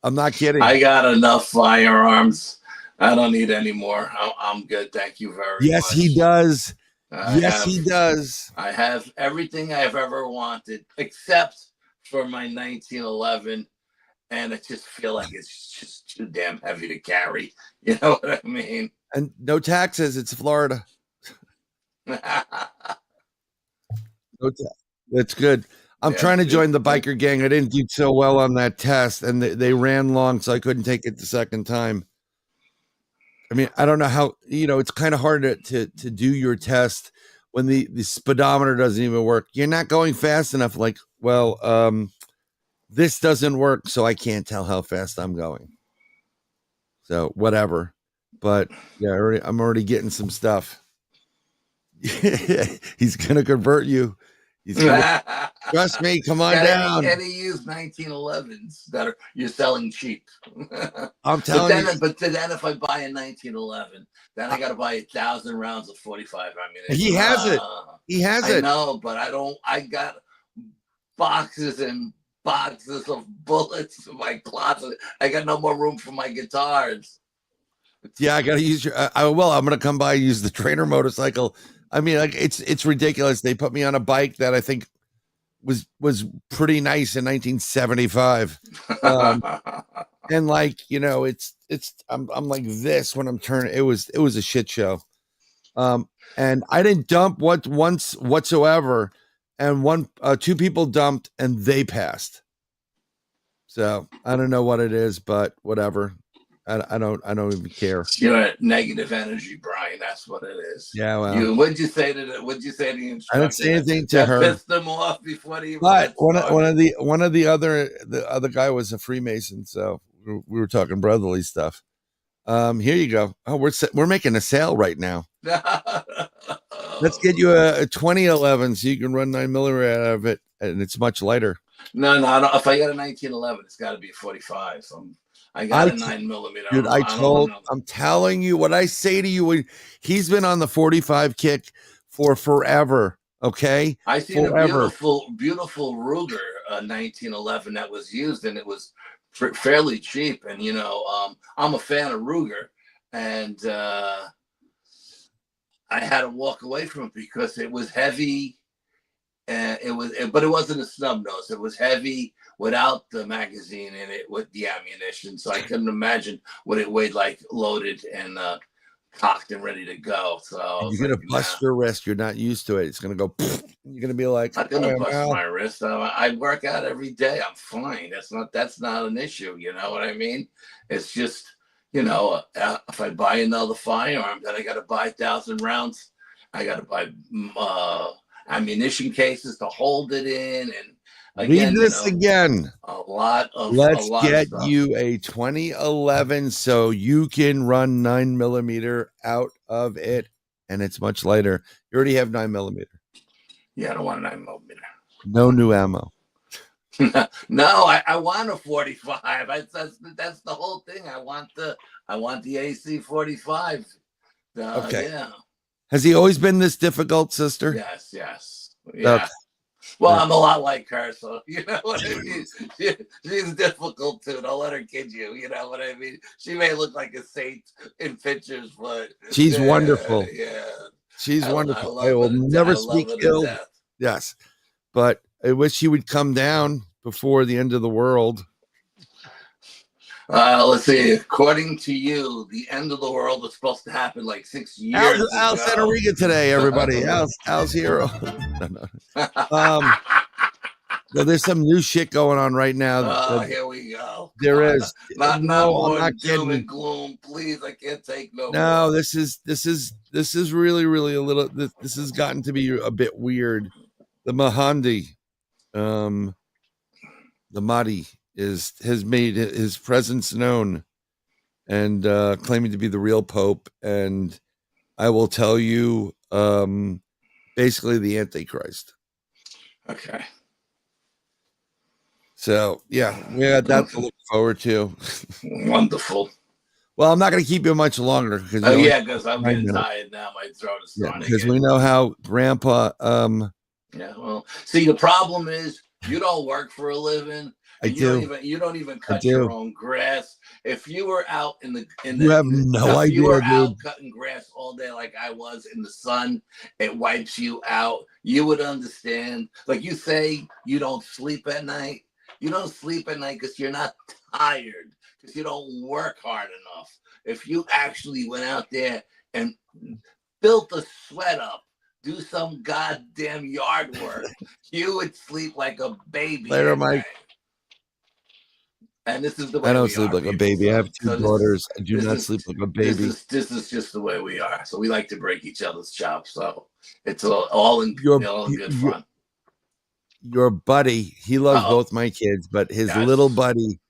I'm not kidding. I got enough firearms. I don't need any more. I'm good. Thank you very much. Yes, he does. He does. I have everything I've ever wanted, except for my 1911. And I just feel like it's just too damn heavy to carry. You know what I mean? And no taxes. It's Florida. That's good. I'm trying to join the biker gang. I didn't do so well on that test, and they ran long, so I couldn't take it the second time. I mean, I don't know how, it's kind of hard to do your test when the speedometer doesn't even work. You're not going fast enough. Like, this doesn't work, so I can't tell how fast I'm going. So whatever. But yeah, I'm already getting some stuff. He's gonna convert you. Trust me. Come on down. Can he use 1911s that you're selling cheap? I'm telling you. But then if I buy a 1911, then I got to buy 1,000 rounds of 45 ammunition. He has it. He has it. I know, but I don't. I got boxes and boxes of bullets in my closet. I got no more room for my guitars. Yeah, I gotta use your. I'm gonna come by and use the trainer motorcycle. I mean, like it's ridiculous. They put me on a bike that I think was pretty nice in 1975, and like I'm like this when I'm turning. It was a shit show, and I didn't dump once whatsoever. and two people dumped, and they passed. So I don't know what it is, but whatever. I don't even care. You're negative energy, Bryan. That's what it is. Yeah. Well, what'd you say to the instructor? I didn't say anything to her. Pissed them off before they even. But one of the other guy was a Freemason, so we were talking brotherly stuff. Here you go. Oh, we're making a sale right now. Let's get you a 2011 so you can run 9mm out of it, and it's much lighter. No. If I got a 1911, it's got to be a 45. I got a 9mm. Dude, I'm telling you what I say to you. He's been on the 45 kick for forever. Okay, I seen a beautiful Ruger 1911 that was used, and it was fairly cheap. And I'm a fan of Ruger, and I had to walk away from it because it was heavy, and but it wasn't a snub nose. It was heavy without the magazine in it with the ammunition, so I couldn't imagine what it weighed like loaded and cocked and ready to go. So you're gonna bust your wrist. You're not used to it. It's gonna go. You're gonna be like, I'm gonna bust my wrist. I work out every day. I'm fine. That's not an issue. You know what I mean? It's just if I buy another firearm, then I got to buy 1,000 rounds. I got to buy ammunition cases to hold it in, and again, read this again. Let's get you a 2011 so you can run 9mm out of it, and it's much lighter. You already have 9mm. Yeah, I don't want a 9mm. No new ammo. No, I want a 45. That's the whole thing. I want the AC 45. Okay. Yeah. Has he always been this difficult, sister? Yes. Yeah. Okay. Well, I'm a lot like her, so you know what I mean. She's difficult too. Don't let her kid you. You know what I mean. She may look like a saint in pictures, but she's wonderful. Yeah, she's wonderful. I will never speak ill. Yes, but I wish she would come down before the end of the world. Let's see. According to you, the end of the world was supposed to happen like 6 years ago. Al Santariga today, everybody. Al's hero. No, there's some new shit going on right now. Here we go. There is. Not more doom and gloom, please. I can't take no. No, this is really a little. This has gotten to be a bit weird. The Mahdi, the Mahdi has made his presence known, and claiming to be the real Pope. And I will tell you, basically the Antichrist. Okay. So yeah, we got that to look forward to. Wonderful. Well, I'm not going to keep you much longer because because I'm getting tired now. My throat is starting. Because we know how Grandpa. Yeah. Well, see, the problem is you don't work for a living. You don't even cut your own grass. If you were out you have no idea, you were out cutting grass all day like I was in the sun, it wipes you out. You would understand. Like you say, you don't sleep at night. You don't sleep at night because you're not tired, because you don't work hard enough. If you actually went out there and built the sweat up, do some goddamn yard work, you would sleep like a baby. Later, Mike. And this is the way I don't sleep like a baby. I have two daughters. I do not sleep like a baby. This is just the way we are. So we like to break each other's chops. So it's all in good fun. Your buddy, he loves both my kids, but his little buddy.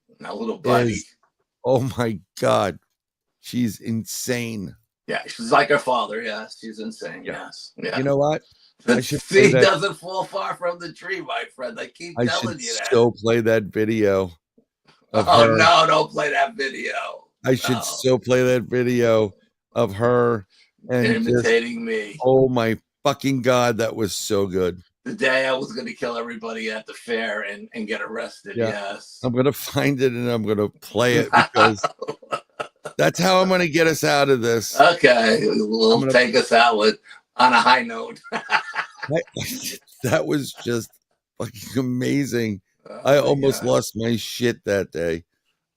Oh my God. She's insane. Yeah, she's like her father. Yes, she's insane. Yes. Yeah. You know what? The seed doesn't fall far from the tree, my friend. I keep telling you that. I should still play that video. Oh, no, don't play that video. I should still play that video of her and imitating me. Oh my fucking God, that was so good. The day I was going to kill everybody at the fair and get arrested. Yeah. Yes. I'm going to find it and I'm going to play it because that's how I'm going to get us out of this. Okay. We'll take us out on a high note. That was just fucking amazing. I almost lost my shit that day.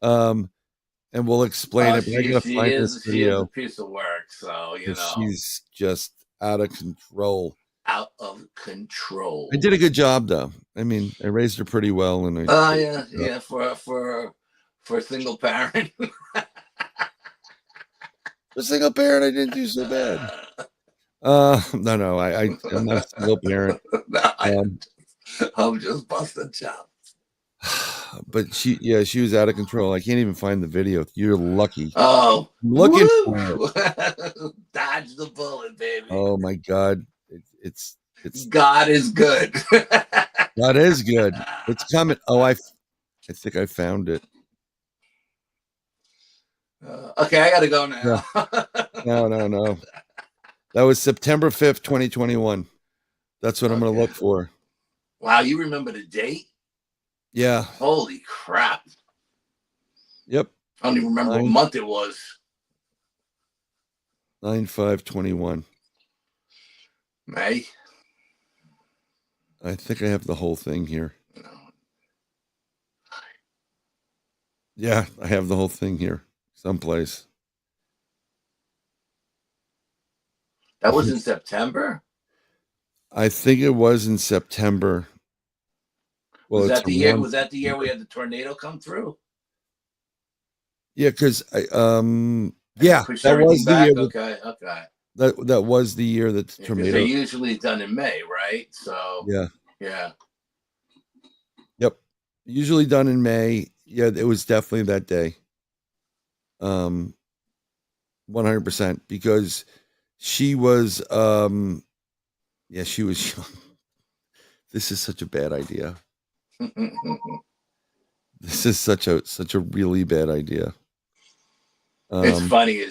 And we'll explain it. But I gotta find this video. She is a piece of work, so you know. She's just out of control. out of control. I did a good job, though. I mean, I raised her pretty well, and yeah, for a single parent. For a single parent, I didn't do so bad. No, I'm not a single parent. I'm just busting chops. But she was out of control. I can't even find the video. You're lucky. Oh, I'm looking for it. Dodge the bullet, baby. Oh my God, it's God is good. God is good. It's coming. Oh, I think I found it. Okay, I gotta go now. No. That was September 5th, 2021. That's what I'm gonna look for. Wow, you remember the date? Yeah. Holy crap. Yep. I don't even remember what month it was. 9/5/21. May. I think I have the whole thing here. No. Yeah, I have the whole thing here someplace. That was in September? I think it was in September. Well, was that the year we had the tornado come through? Yeah, because that was the year. Okay. That was the year that the tornado. They're usually done in May, right? So yeah. Yep. Usually done in May. Yeah, it was definitely that day. 100%, because she was she was young. This is such a bad idea. This is such a really bad idea. It's funny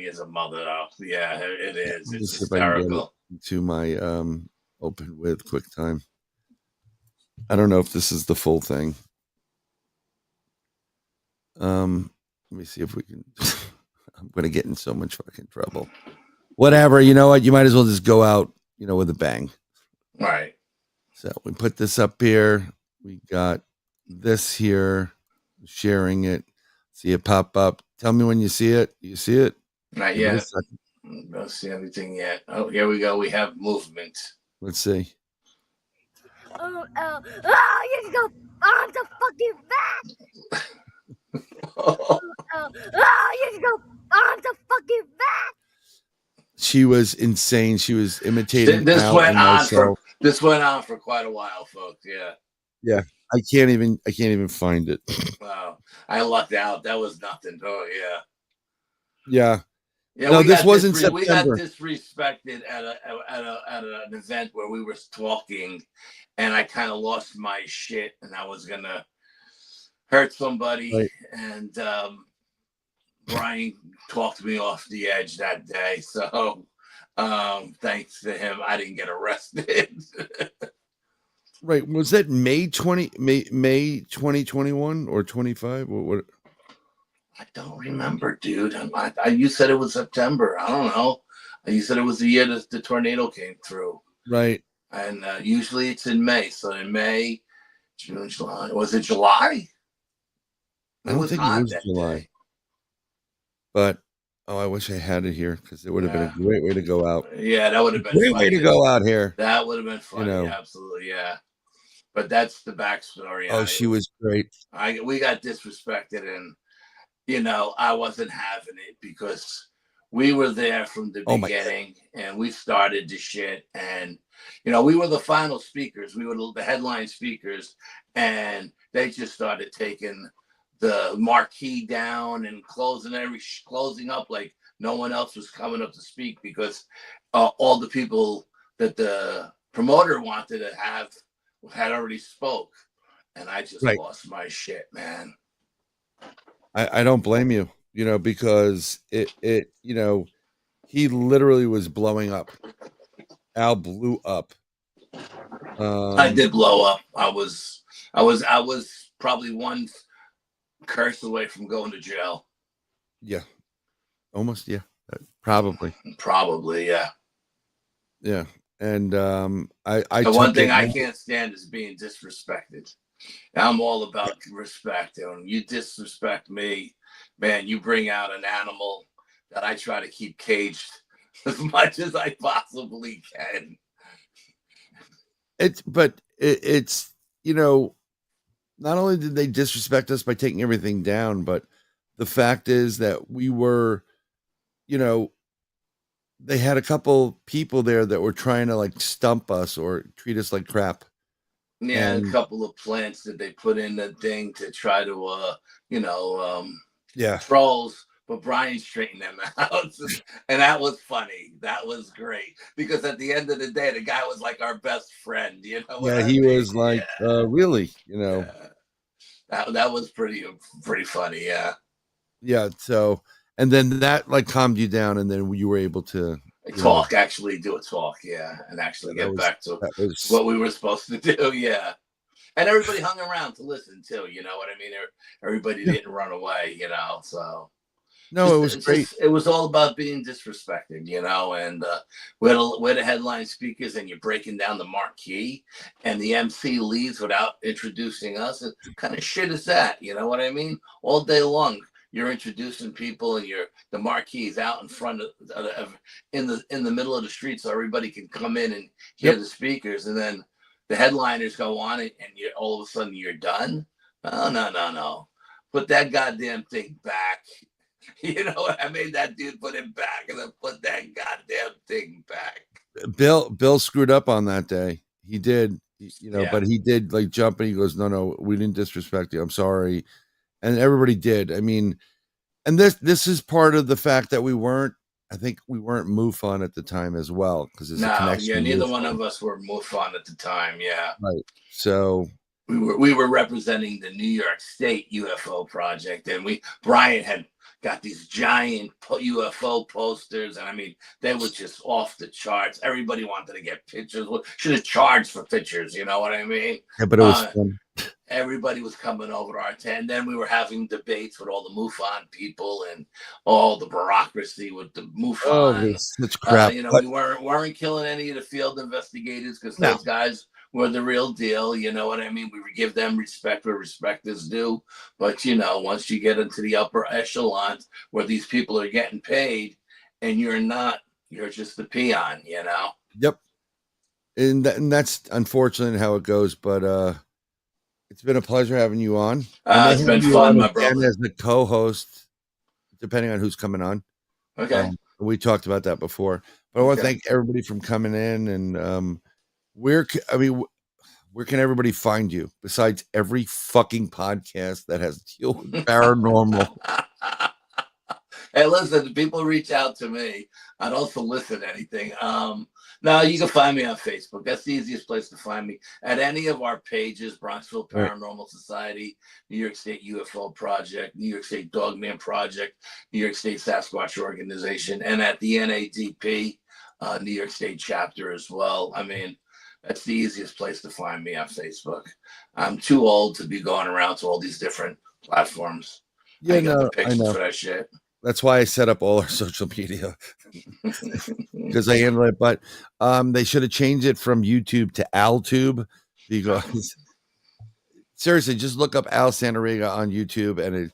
as a mother, though. Yeah, it is. It's hysterical. To my open with QuickTime. I don't know if this is the full thing. Let me see if we can. I'm gonna get in so much fucking trouble. Whatever, you know what? You might as well just go out, with a bang. Right. So we put this up here. We got this here, sharing it. See it pop up. Tell me when you see it. You see it? Not yet. Don't see anything yet. Oh, here we go. We have movement. Let's see. You can go on the fucking back. You can go on the fucking back. She was insane. She was imitating. This went on for quite a while, folks. Yeah. I can't even find it. Wow. I lucked out. That was nothing. Oh yeah. No, this wasn't September. We got disrespected at an event where we were talking, and I kind of lost my shit, and I was gonna hurt somebody, right. And Bryan talked me off the edge that day. So thanks to him, I didn't get arrested. Right. Was that May 2021 or 25? What? I don't remember, dude. You said it was September. I don't know. You said it was the year that the tornado came through. Right. And usually it's in May. So in May, June, July. Was it July? I don't think it was July. Day. But I wish I had it here, because it would have been a great way to go out. Yeah, that would have been a great way to go out here. That would have been funny. Absolutely, yeah. But that's the backstory. Oh, she was great. We got disrespected, and I wasn't having it, because we were there from the beginning, and we started the shit, and we were the final speakers. We were the headline speakers, and they just started taking the marquee down and closing up like no one else was coming up to speak, because all the people that the promoter wanted to have had already spoke, and I just lost my shit, man. I don't blame you, because it he literally was blowing up. Al blew up. I did blow up. I was probably one curse away from going to jail. Yeah. Almost, yeah. Probably, yeah. Yeah. And the one thing I can't stand is being disrespected. I'm all about respect. And when you disrespect me, man, you bring out an animal that I try to keep caged as much as I possibly can. It's not only did they disrespect us by taking everything down, but the fact is that we were, they had a couple people there that were trying to like stump us or treat us like crap. Yeah, a couple of plants that they put in the thing to try to, trolls. But Bryan straightened them out, and that was funny. That was great because at the end of the day, the guy was like our best friend. You know? Yeah, he was like, really, Yeah. That was pretty funny. Yeah. Yeah. So, and then that like calmed you down, and then you were able to actually do a talk. Yeah, and actually get back to what we were supposed to do. Yeah. And everybody hung around to listen too. You know what I mean? Everybody didn't run away. So. No, it was great. It was all about being disrespected, and we're the headline speakers, and you're breaking down the marquee, and the MC leaves without introducing us. What kind of shit is that? You know what I mean? All day long, you're introducing people, and the marquee is out in front of in the middle of the street, so everybody can come in and hear the speakers, and then the headliners go on, and all of a sudden you're done. Oh, no. Put that goddamn thing back. I made that dude put it back and then put that goddamn thing back. Bill screwed up on that day. He did, but he did like jump and he goes, no, we didn't disrespect you. I'm sorry. And everybody did. I mean, and this is part of the fact that we weren't MUFON at the time as well. Because there's a connection. Yeah, neither one of us were MUFON at the time. Yeah. Right. So we were representing the New York State UFO project, and Bryan had got these giant UFO posters, and I mean, they were just off the charts. Everybody wanted to get pictures. Should have charged for pictures, you know what I mean? Yeah, but it was fun. Everybody was coming over to our tent, and then we were having debates with all the MUFON people and all the bureaucracy with the MUFON. Oh, that's crap. We weren't killing any of the field investigators because those guys were the real deal. You know what I mean? We would give them respect where respect is due. But, once you get into the upper echelons where these people are getting paid and you're not, you're just a peon, Yep. And that's unfortunately how it goes. But it's been a pleasure having you on. It's been fun, my brother. As the co-host, depending on who's coming on. Okay. We talked about that before. But I want to thank everybody from coming in and where can everybody find you besides every fucking podcast that has to deal with paranormal? Hey, listen, people reach out to me. I don't solicit anything. No, you can find me on Facebook. That's the easiest place to find me. At any of our pages, Bronxville Paranormal Society, New York State UFO Project, New York State Dogman Project, New York State Sasquatch Organization, and at the NADP, New York State chapter as well. I mean, that's the easiest place to find me on Facebook. I'm too old to be going around to all these different platforms. Yeah, I got the pictures for that shit. That's why I set up all our social media because I handle it. But they should have changed it from YouTube to AlTube because seriously, just look up Al Santariga on YouTube and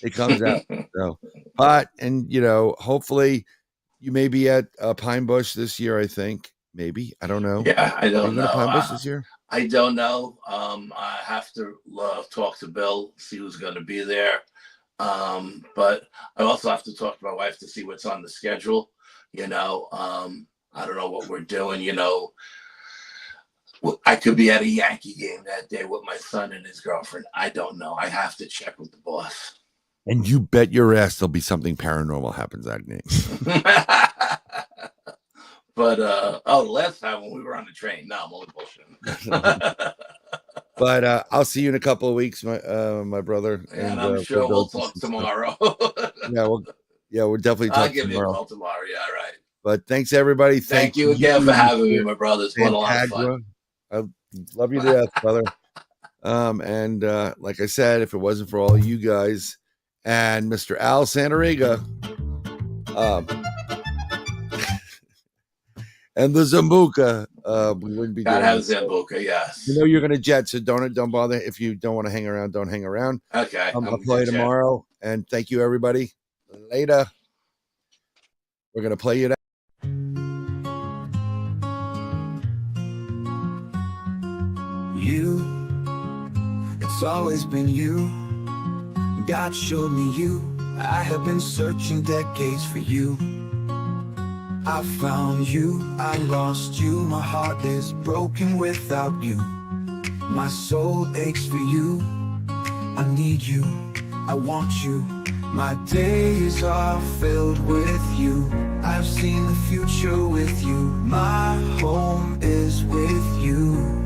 it comes out. So, hopefully you may be at Pine Bush this year. I think maybe I don't know. Yeah, I don't know. Pine Bush this year? I don't know. I have to talk to Bill, see who's going to be there. But I also have to talk to my wife to see what's on the schedule. I don't know what we're doing. I could be at a Yankee game that day with my son and his girlfriend. I don't know. I have to check with the boss. And you bet your ass there'll be something paranormal happens that game. But last time when we were on the train, no, I'm only bullshitting. But I'll see you in a couple of weeks, my brother. And I'm sure we'll talk tomorrow. We'll definitely talk tomorrow. I'll give you a call tomorrow. Yeah, right. But thanks everybody. Thank you again for having me, my brother. It's been a lot of fun. I love you to death, brother. And like I said, if it wasn't for all you guys and Mr. Al Santariga, and the Zambuca, we wouldn't be gotta have Zambuca, yes. You're gonna jet, so don't bother. If you don't want to hang around, don't hang around. Okay. I'll play tomorrow. And thank you, everybody. Later. We're gonna play you that. It's always been you. God showed me you. I have been searching decades for you. I found you, I lost you. My heart is broken without you. My soul aches for you. I need you, I want you. My days are filled with you. I've seen the future with you. My home is with you.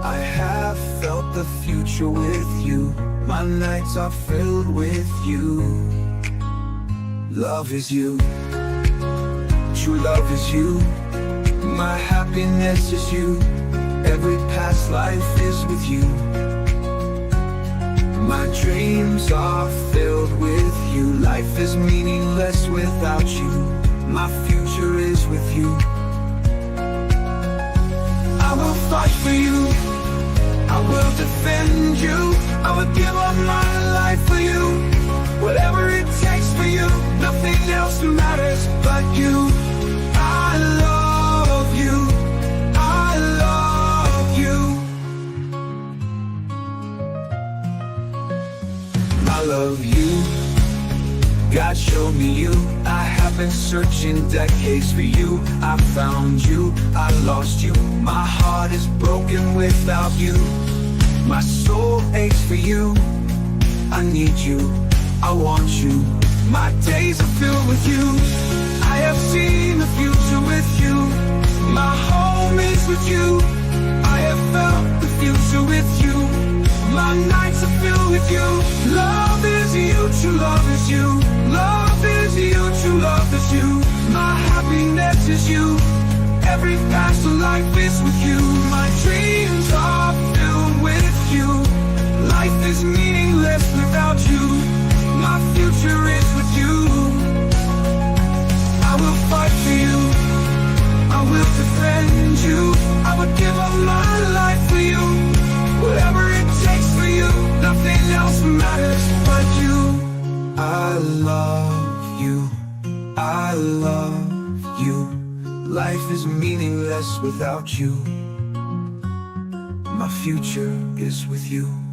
I have felt the future with you. My nights are filled with you. Love is you. True love is you. My happiness is you. Every past life is with you. My dreams are filled with you. Life is meaningless without you. My future is with you. I will fight for you. I will defend you. I will give up my life for you. Whatever it takes for you. Nothing else matters but you. I love you. I love you. I love you. God showed me you. I have been searching decades for you. I found you, I lost you. My heart is broken without you. My soul aches for you. I need you, I want you. My days are filled with you. I have seen the future with you. My home is with you. I have felt the future with you. My nights are filled with you. Love is you, true love is you. Love is you, true love is you. My happiness is you. Every past life is with you. My dreams are filled with you. Life is meaningless without you. My future is with you. I will fight for you. I will defend you. I would give up my life for you. Whatever it takes for you. Nothing else matters but you. I love you. I love you. Life is meaningless without you. My future is with you.